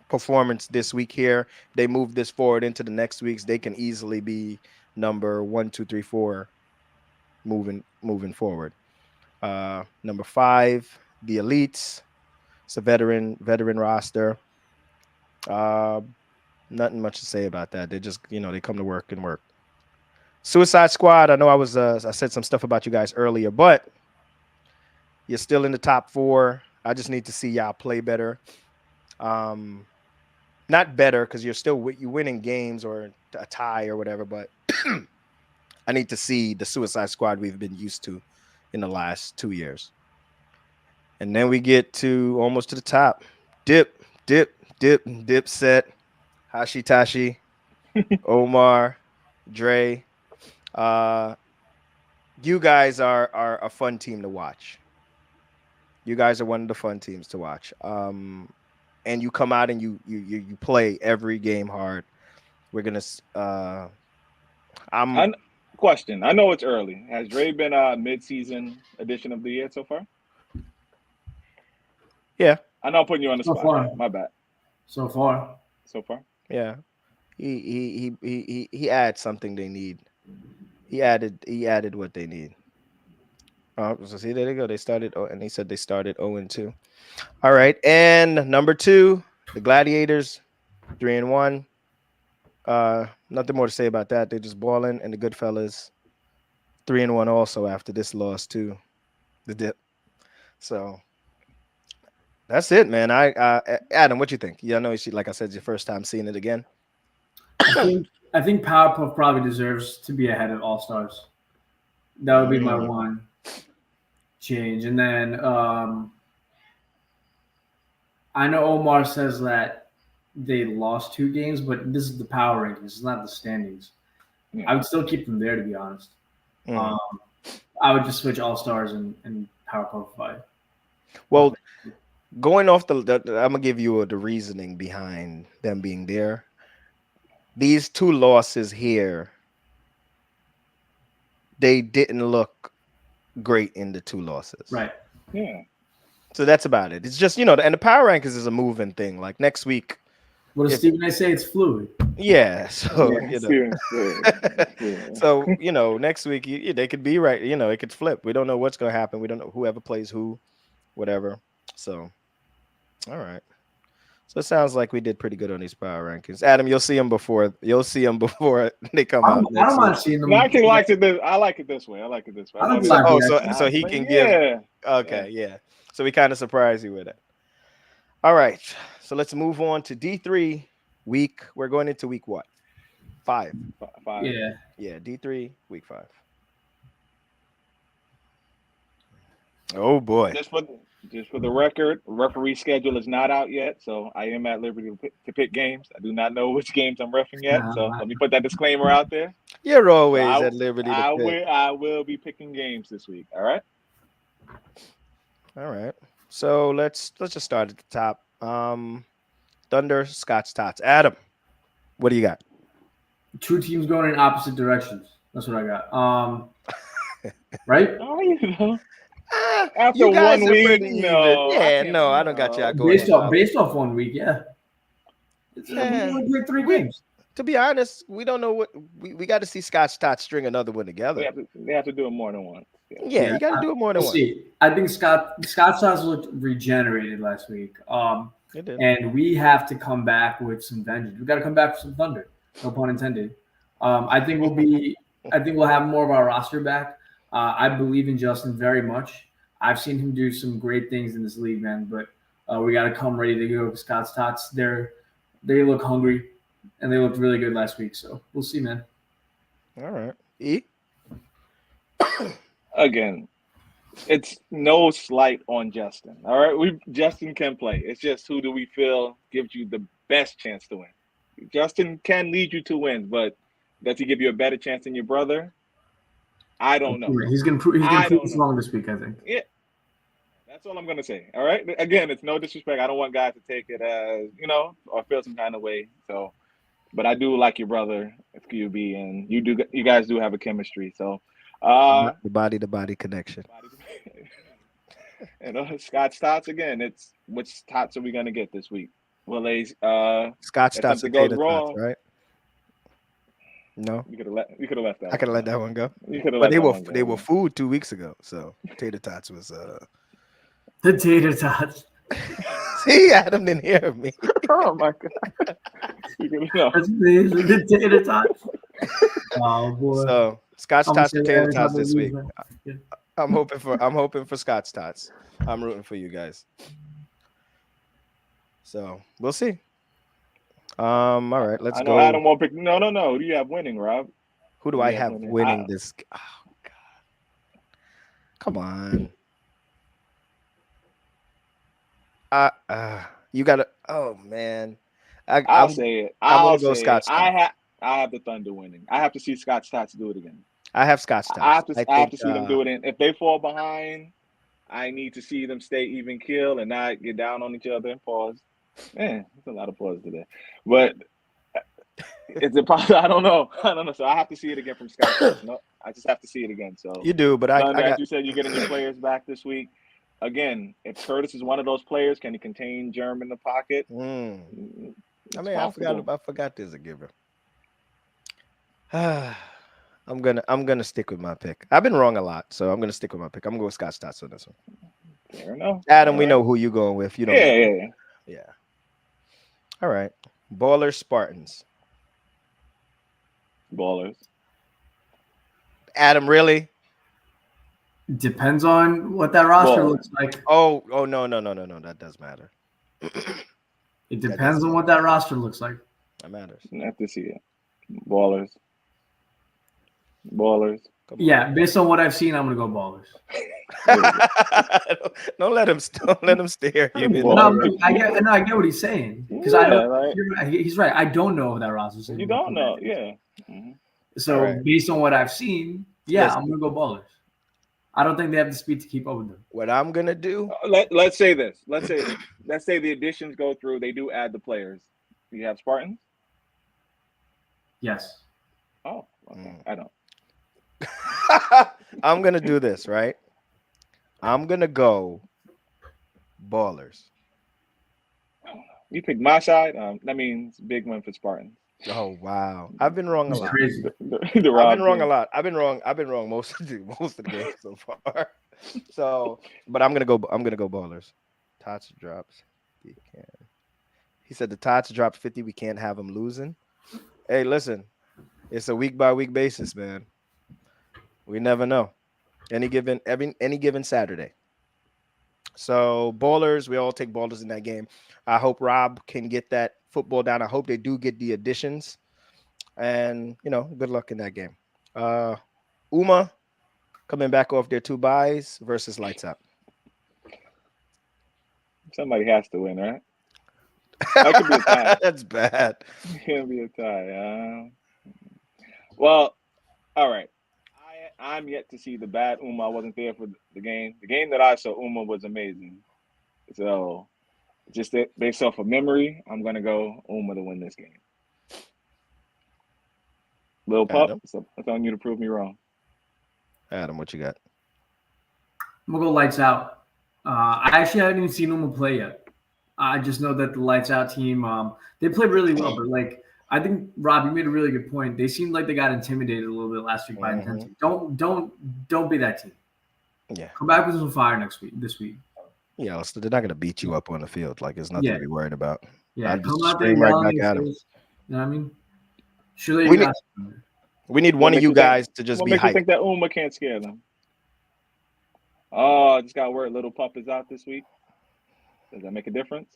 performance this week here. They move this forward into the next weeks. They can easily be number one, two, three, four moving forward. Number five, the Elites. It's a veteran roster. Uh, Nothing much to say about that. They just they come to work and work. Suicide Squad. I know I said some stuff about you guys earlier, but you're still in the top four. I just need to see y'all play better. Um, Not better because you winning games or a tie or whatever, but I need to see the Suicide Squad we've been used to in the last 2 years. And then we get to almost to the top. Dip set. Hashitashi, Omar, Dre. Uh, you guys are a fun team to watch. You guys are one of the fun teams to watch. And you come out and you play every game hard. We're gonna. I'm I, question. I know it's early. Has Dre been mid-season edition of the year so far? Yeah, I know I'm putting you on the So spot. far, My bad. so far. So far. yeah. He adds something they need. He added what they need. So see, there they go. They started. Oh, and he said they started 0-2. All right, and number two, the Gladiators, 3-1. Nothing more to say about that. They're just balling, and the Goodfellas, 3-1 also after this loss to the Dip. So that's it, man. Adam, what you think? Yeah, I know like I said, it's your first time seeing it again. I think Powerpuff probably deserves to be ahead of All Stars. That would be my Mm, one change. And then I know Omar says that they lost 2 games, but this is the power rankings. It's not the standings. Yeah. I would still keep them there, to be honest. mm. Um, I would just switch All Stars and Powerpuff 5. Well, going off I'm gonna give you the reasoning behind them being there. These two losses here, they didn't look great in the two losses. Right. Yeah. So that's about it. It's just and the power rankings is a moving thing. Like next week, What does if Stephen A say? It's fluid. yeah, so Yeah. Steven Fluid. Fluid. so next week they could be right. It could flip. We don't know what's gonna happen. We don't know whoever plays who, whatever. So all right. So it sounds like we did pretty good on these power rankings. Adam, you'll see them before they come out I next don't week. mind seeing them. No, I actually liked it. I like it this way. I like it this way. I I don't want So mind to. so he Like, can give. yeah. Okay, yeah. So we kind of surprised you with it. All right. So let's move on to D3 week. We're going into week what? 5. Five. Yeah. Yeah, D3 week 5. Oh boy. Just for the record, referee schedule is not out yet, so I am at liberty to pick games. I do not know which games I'm refing yet, so let me put that disclaimer out there. You're So always at liberty to pick. I will be picking games this week. All right. All right. So let's just start at the top. Thunder, Scott's Tots. Adam, what do you got? Two teams going in opposite directions. That's what I got. Right? Oh, you know, You after guys 1 are week, pretty even. no, Yeah, no, I don't got y'all going. Based off 1 week, yeah. We only played 3 games. To be honest, we don't know what we got to see Scott's Tots string another one together. They have to do it more than once. Yeah, you got to do it more than We'll once. see. I think Scott's Tots looked regenerated last week. It did. And we have to come back with some vengeance. We got to come back with some thunder. No pun intended. I think we'll have more of our roster back. I believe in Justin very much. I've seen him do some great things in this league, man. But we got to come ready to go. Scott's Tots, they look hungry, and they looked really good last week. So we'll see, man. All right. E. Again, it's no slight on Justin. All right, Justin can play. It's just who do we feel gives you the best chance to win? Justin can lead you to wins, but does he give you a better chance than your brother? I don't know. He's gonna prove us wrong this week, I think. Yeah, that's all I'm gonna say. All right. Again, it's no disrespect. I don't want guys to take it as or feel some kind of way. So, but I do like your brother, QB, and you guys do have a chemistry. So. The body connection. Scott's Tots again. It's which Tots are we gonna get this week? Will they Scott's Tots and Tater Tots, right? No, you could have left that. I could have let that one go. You could have. But they were food 2 weeks ago, so Tater Tots was the Tater Tots. See, Adam didn't hear me. Oh my god! That's the Tater Tots. Oh boy. So Scott's Tots and Tater Tots this week. I'm hoping for Scott's Tots. I'm rooting for you guys. So we'll see. All right, let's go. Adam won't pick. No. Who do you have winning, Rob? Who do I have winning this? Oh God! Come on. You gotta. Oh man. I'll say it. I'm gonna go Scott's Tots. I have the Thunder winning. I have to see Scott's Tots do it again. I have Scott's Tots. I have to see them do it. And if they fall behind, I need to see them stay even keel and not get down on each other and pause. Man, there's a lot of pause today. But it's impossible. I don't know. So I have to see it again from Scott's Tots. No, I just have to see it again. So you do, but as you said, you're getting your players back this week. Again, if Curtis is one of those players, can he contain Germ in the pocket? I forgot there's a giver. I'm gonna stick with my pick. I've been wrong a lot, so I'm gonna stick with my pick. I'm gonna go with Scott's Tots on this one. Fair enough. Adam, we know who you going with. You know. Yeah. All right. Ballers, Spartans. Ballers. Adam, really? Depends on what that roster looks like. Oh no. That does matter. It depends on what that roster looks like. That matters. I have to see it. Ballers. Yeah, based on what I've seen, I'm gonna go Ballers. don't let him stare you. I get what he's saying because he's right. I don't know if that roster. You don't know, yeah. Mm-hmm. So based on what I've seen, I'm gonna go Ballers. I don't think they have the speed to keep up with them. What I'm gonna do? Let's say this. Let's say the additions go through. They do add the players. Do you have Spartans? Yes. Oh, okay. I don't. I'm gonna do this, right? I'm gonna go Ballers. You picked my side. That means big win for Spartans. Oh wow! I've been wrong a lot. Crazy. I've been wrong a lot. I've been wrong most of the games so far. So, but I'm gonna go Ballers. Tots drops. He said the Tots dropped 50. We can't have them losing. Hey, listen, it's a week by week basis, man. We never know. Any given Saturday. So Ballers, we all take Ballers in that game. I hope Rob can get that football down. I hope they do get the additions. And, good luck in that game. Uma coming back off their 2 buys versus Lights Out. Somebody has to win, right? That could be a tie. That's bad. It can be a tie. Well, all right. I'm yet to see the bad Uma. I wasn't there for the game. The game that I saw, Uma was amazing. So just based off of memory, I'm gonna go Uma to win this game. Little pup, Adam, so I'm telling you to prove me wrong. Adam, what you got? I'm gonna go lights out. I actually haven't even seen Uma play yet. I just know that the lights out team, they played really well, but like I think Rob, you made a really good point. They seemed like they got intimidated a little bit last week by intensity. Don't be that team. Yeah. Come back with some fire this week. Yeah, so they're not gonna beat you up on the field. Like it's nothing Yeah. to be worried about. Yeah, I'd come just out there scream right yelling back in at your him. face. You know what I mean? Surely We you need, got we need What one of makes you you think? guys to just What be makes you hyped. think that Uma can't scare them? Oh, I just got word little pup is out this week. Does that make a difference?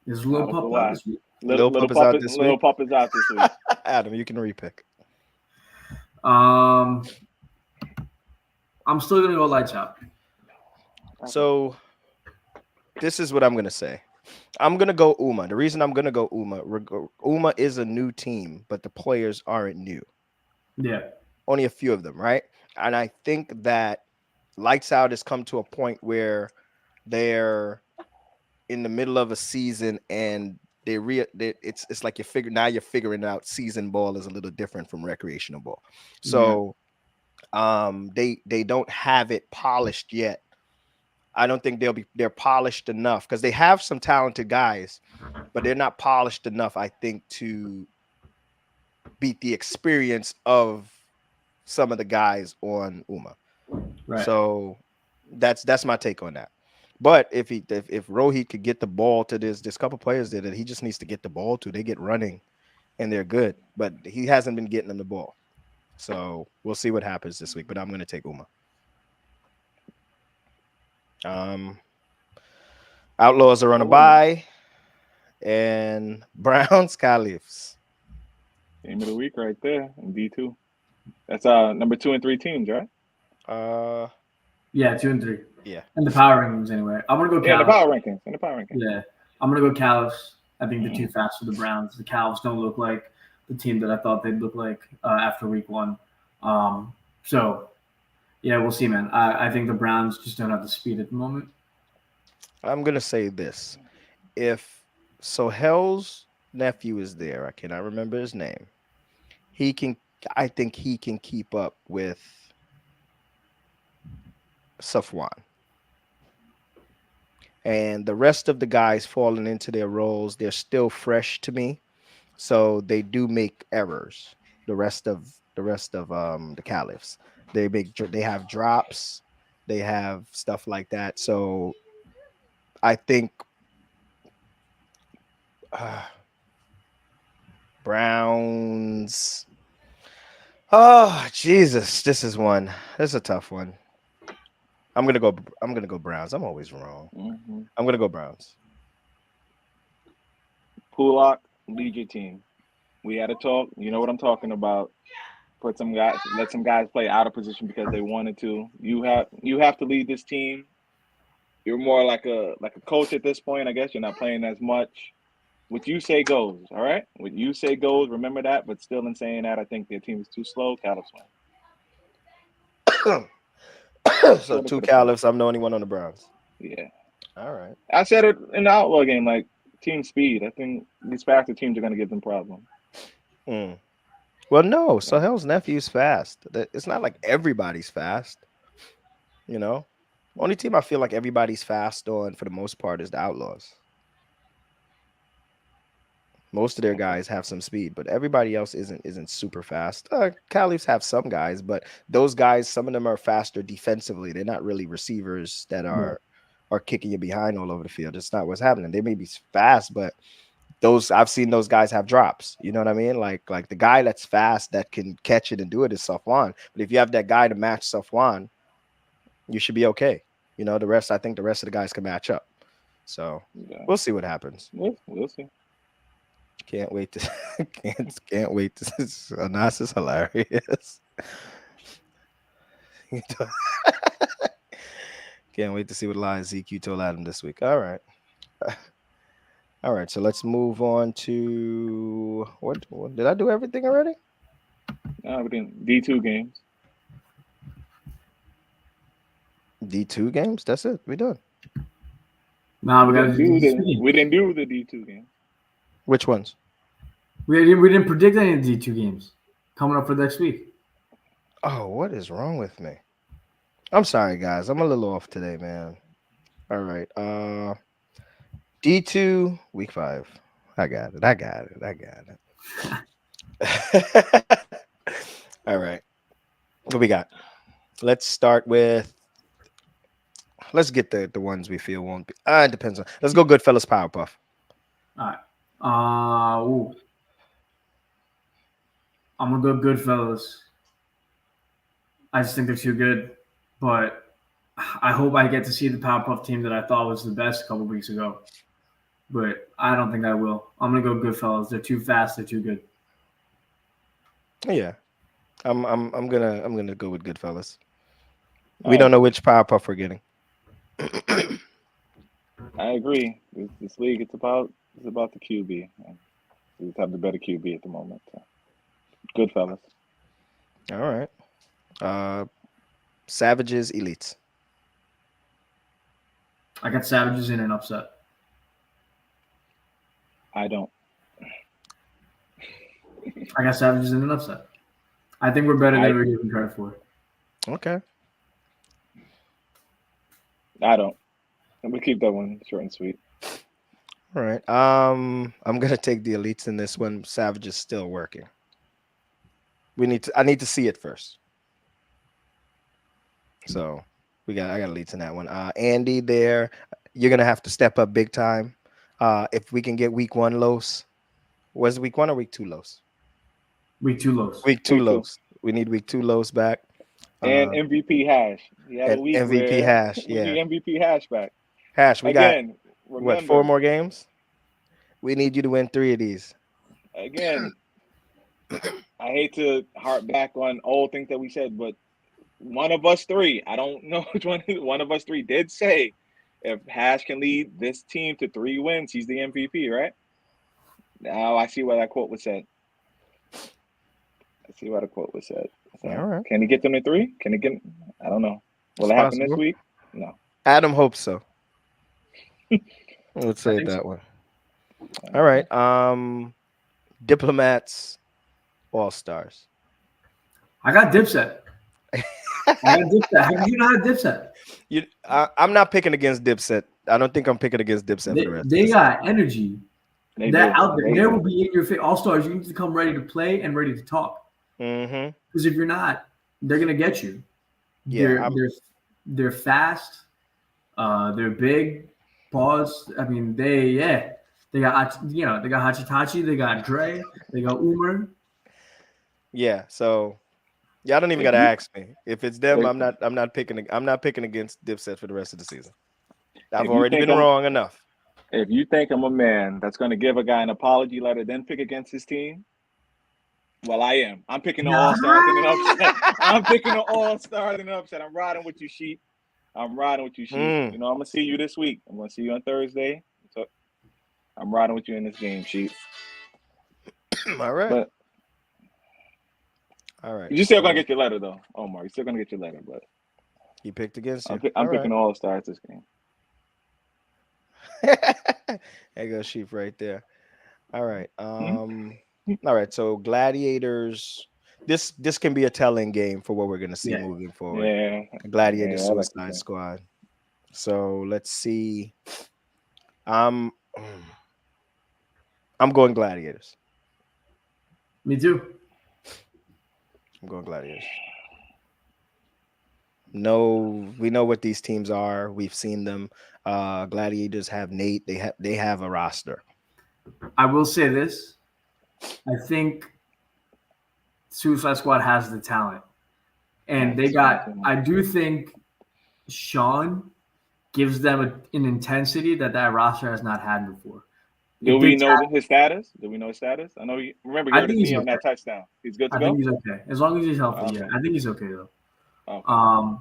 There's a I little don't know pup out why. this week. Lil Pup is out this Little week. pup is out this week. Adam, you can repick. I'm still gonna go lights out. So this is what I'm gonna say. I'm gonna go Uma. The reason I'm gonna go Uma is a new team, but the players aren't new. Yeah. Only a few of them, right? And I think that Lights Out has come to a point where they're in the middle of a season and it's like you're figuring out season ball is a little different from recreational ball. So they don't have it polished yet. I don't think they're polished enough because they have some talented guys, but they're not polished enough, I think, to beat the experience of some of the guys on Uma. Right. So that's my take on that. But if Rohit could get the ball to this couple players there that he just needs to get the ball to, they get running and they're good. But he hasn't been getting them the ball. So we'll see what happens this week. But I'm gonna take Uma. Outlaws are on a bye, and Browns Caliphs. Game of the week right there in D2. That's number 2 and 3 teams, right? Yeah, 2 and 3. Yeah. And the power rankings anyway. I'm gonna go Yeah, Caliphs. in the power rankings. Yeah. I'm gonna go Caliphs. I think they're too fast for the Browns. The Caliphs don't look like the team that I thought they'd look like after week 1. So yeah, we'll see, man. I think the Browns just don't have the speed at the moment. I'm gonna say this: if Sohel's nephew is there, I cannot remember his name. He can. I think he can keep up with Safwan. And the rest of the guys falling into their roles, they're still fresh to me, so they do make errors. The rest of the Caliphs, they have drops, they have stuff like that. So I think Browns. Oh Jesus, this is a tough one. I'm gonna go Browns. I'm always wrong. Mm-hmm. I'm gonna go Browns. Pulak, lead your team. We had a talk. You know what I'm talking about. Let some guys play out of position because they wanted to. You have to lead this team. You're more like a coach at this point, I guess. You're not playing as much. What you say goes, all right? What you say goes, remember that. But still in saying that, I think their team is too slow. Caliphs win. So 2 Caliphs. I'm the only one on the Browns. Yeah. All right. I said it in the Outlaw game, like team speed. I think these faster teams are going to give them problems. Well, no. Sohel's nephew's fast. It's not like everybody's fast. You know, only team I feel like everybody's fast on for the most part is the Outlaws. Most of their guys have some speed, but everybody else isn't super fast. Caliphs have some guys, but those guys, some of them are faster defensively. They're not really receivers that are kicking you behind all over the field. It's not what's happening. They may be fast, but I've seen those guys have drops. You know what I mean? Like the guy that's fast that can catch it and do it is Safwan. But if you have that guy to match Safwan, you should be okay. You know, I think the rest of the guys can match up. So we'll see what happens. We'll see. Can't wait to can't wait to Anas is hilarious. Can't wait to see what line ZQ told Adam this week. All right. All right, so let's move on to what did I do everything already? No, we didn't. D2 games. D2 games. That's it. We done. Nah, We we got to didn't do do this the week. we didn't do the D2 game. Which ones? We didn't predict any of the D2 games coming up for next week. Oh, what is wrong with me? I'm sorry, guys. I'm a little off today, man. All right. D2 week 5. I got it. I got it. I got it. All right. What we got? Let's start with. Let's get the ones we feel won't be. It depends on. Let's go Goodfellas Powerpuff. All right. I'm gonna go Goodfellas. I just think they're too good, but I hope I get to see the Powerpuff team that I thought was the best a couple weeks ago. But I don't think I will. I'm gonna go Goodfellas. They're too fast. They're too good. Yeah, I'm gonna go with Goodfellas. We don't know which Powerpuff we're getting. I agree. This league, it's about the QB. We just have the better QB at the moment. So. Goodfellas. All right. Savages Elites. I got Savages in an upset. I don't. I got Savages in an upset. I think we're better than we're giving credit for. Okay. I don't. And we keep that one short and sweet. All right. I'm gonna take the Elites in this one. Savage is still working. I need to see it first. So I got Elites in that one. Andy there, you're gonna have to step up big time. If we can get week 1 lows. Was it week 1 or week 2 lows? Week 2 lows. Week 2 lows. We need week 2 lows back. And MVP Hash. He had a week MVP where Hash. we Yeah. need MVP Hash back. Hash, we Again, got remember, 4 more games? We need you to win 3 of these. Again, I hate to harp back on old things that we said, but one of us 3, I don't know which one of us 3 did say, if Hash can lead this team to 3 wins, he's the MVP, right? Now I see why that quote was said. So, All right. Can he get them to 3? Can he get? I don't know. Will it happen this week? No. Adam hopes so. Let's say it that way. All right. Diplomats, All Stars. I got Dipset. How do you not have Dipset? I'm not picking against Dipset. I don't think I'm picking against Dipset for the rest. They got energy. Out there. They will be in your face. All Stars, you need to come ready to play and ready to talk. Mm-hmm. Because if you're not, they're gonna get you. Yeah, they're fast. They're big. Pause. I mean, they got Hachitachi. They got Dre. They got Umer. Yeah. So, I don't even gotta ask me if it's them. I'm not picking against Dipset for the rest of the season. I've already been wrong enough. If you think I'm a man that's going to give a guy an apology letter, then pick against his team, well, I am. I'm picking the All-Stars in an upset. I'm picking the All-Stars in an upset. I'm riding with you, Sheep. You know, I'm going to see you this week. I'm going to see you on Thursday. So I'm riding with you in this game, Sheep. All right. But, all right. You're still going to get your letter, though, Omar. You're still going to get your letter, but he picked against you. I'm picking the All-Stars this game. There goes Sheep right there. All right. All right. So Gladiators. This can be a telling game for what we're gonna see moving forward. Yeah. Gladiator Suicide Squad. So let's see. I'm going Gladiators. Me too. I'm going Gladiators. No, we know what these teams are. We've seen them. Gladiators have Nate. They have a roster. I will say this. I think Suicide Squad has the talent. And I do think Sean gives them an intensity that roster has not had before. Do we know his status? I know remember he hurt his knee on that touchdown. He's good to go? I think he's okay. As long as he's healthy, yeah. I think he's okay, though. Okay.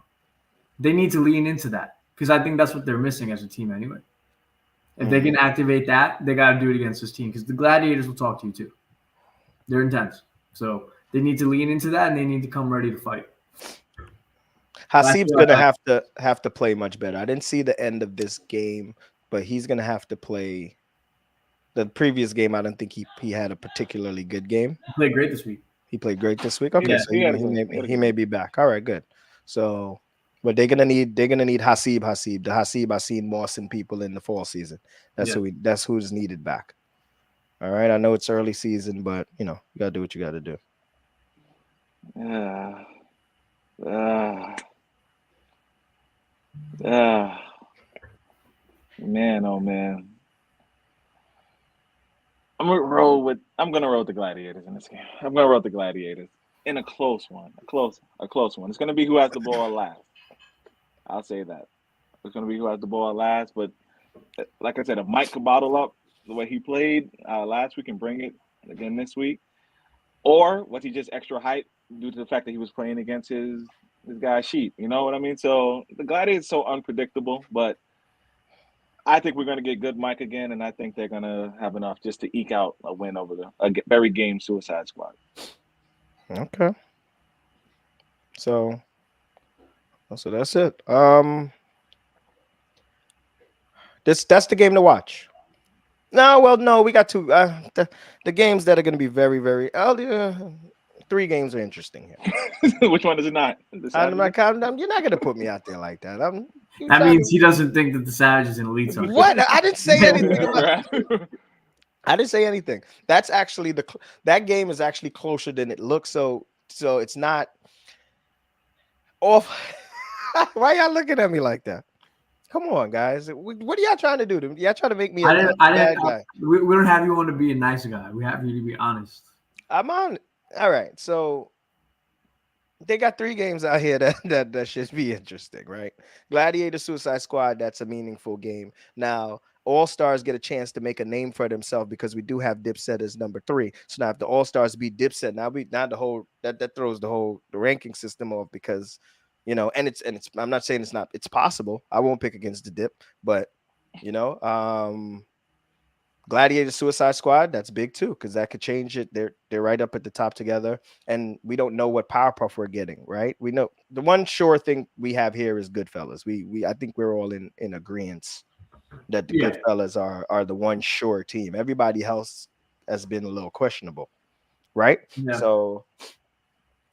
They need to lean into that because I think that's what they're missing as a team anyway. If they can activate that, they got to do it against this team because the Gladiators will talk to you too. They're intense. So they need to lean into that and they need to come ready to fight. Hasib's gonna have to play much better. I didn't see the end of this game, but he's gonna have to play. The previous game, I don't think he had a particularly good game. He played great this week. He played great this week. Okay, Yeah, so he may be back. All right, good. So, but they're gonna need Hasib. The Hasib I seen Mawson people in the fall season. That's who's needed back. All right, I know it's early season, but you gotta do what you gotta do. Man, oh man. I'm gonna roll with the Gladiators in this game. I'm gonna roll with the Gladiators in a close one. A close one. It's gonna be who has the ball last. I'll say that. It's gonna be who has the ball last. But like I said, if Mike could bottle up the way he played last week and bring it again this week, or was he just extra hype due to the fact that he was playing against his guy Sheep? You know what I mean? So the Gladiators are so unpredictable, but I think we're going to get good Mike again, and I think they're going to have enough just to eke out a win over a very game Suicide Squad. Okay. So that's it. That's the game to watch. No, we got two. The games that are going to be very, very. Three games are interesting here. Which one is it not? You're not going to put me out there like that. That means he doesn't think that the Savage is an elite soccer. What? I didn't say anything about I didn't say anything. That's actually that game is actually closer than it looks. So it's not off. Why y'all looking at me like that? Come on, guys. What are y'all trying to do? Y'all trying to make me a bad guy? We don't have you on to be a nice guy. We have you to be honest. I'm on. All right. So they got 3 games out here that should be interesting, right? Gladiator Suicide Squad, that's a meaningful game. Now, All-Stars get a chance to make a name for themselves because we do have Dipset as number 3. So now if the All-Stars beat Dipset, now the whole that throws the ranking system off because and it's I'm not saying it's possible. I won't pick against the Dip, but Gladiator Suicide Squad, that's big too, because that could change it. They're right up at the top together, and we don't know what Powerpuff we're getting, right? We know the one sure thing we have here is Goodfellas. I think we're all in agreement that the Goodfellas are the one sure team. Everybody else has been a little questionable, right? Yeah. So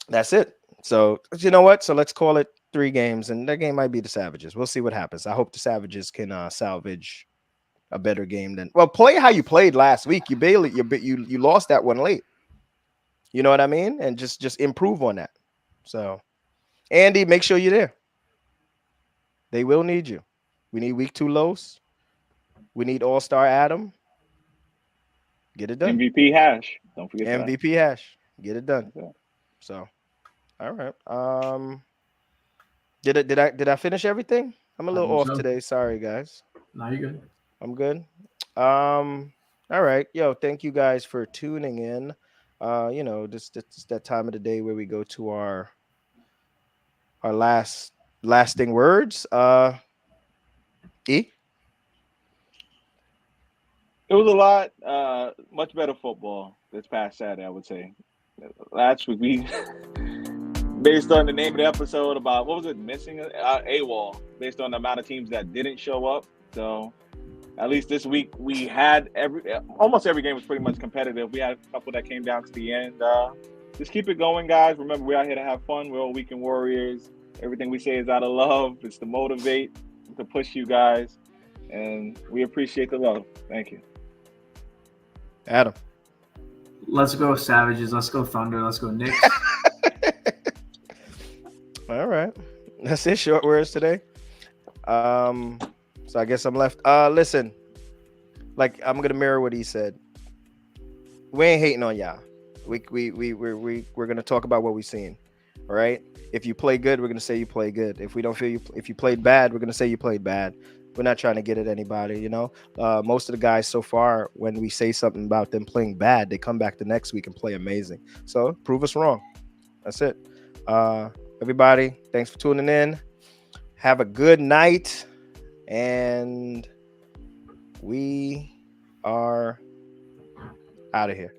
that's it. So you know what? So let's call it 3 games, and that game might be the Savages. We'll see what happens. I hope the Savages can salvage a better game than play how you played last week. You lost that one late. You know what I mean? And just improve on that. So Andy, make sure you're there. They will need you. We need week 2 lows. We need All-Star Adam. Get it done. MVP hash. Don't forget MVP hash. Get it done. Okay. So all right. Did I finish everything? I'm a little off today. Sorry, guys. No, you're good. I'm good. All right. Yo, thank you guys for tuning in. This that time of the day where we go to our lasting words. E? It was a lot, much better football this past Saturday, I would say. Last week, we, based on the name of the episode about, what was it, missing AWOL, based on the amount of teams that didn't show up. So at least this week, we had almost every game was pretty much competitive. We had a couple that came down to the end. Just keep it going, guys. Remember, we're out here to have fun. We're all Weekend Warriors. Everything we say is out of love. It's to motivate, to push you guys. And we appreciate the love. Thank you. Adam. Let's go Savages. Let's go Thunder. Let's go Knicks. All right. That's it. Short words today. So I guess I'm left. Listen, like I'm gonna mirror what he said. We ain't hating on y'all. We're gonna talk about what we've seen. All right. If you play good, we're gonna say you play good. If we don't feel if you played bad, we're gonna say you played bad. We're not trying to get at anybody, Most of the guys so far, when we say something about them playing bad, they come back the next week and play amazing. So prove us wrong. That's it. Everybody, thanks for tuning in. Have a good night and We are out of here.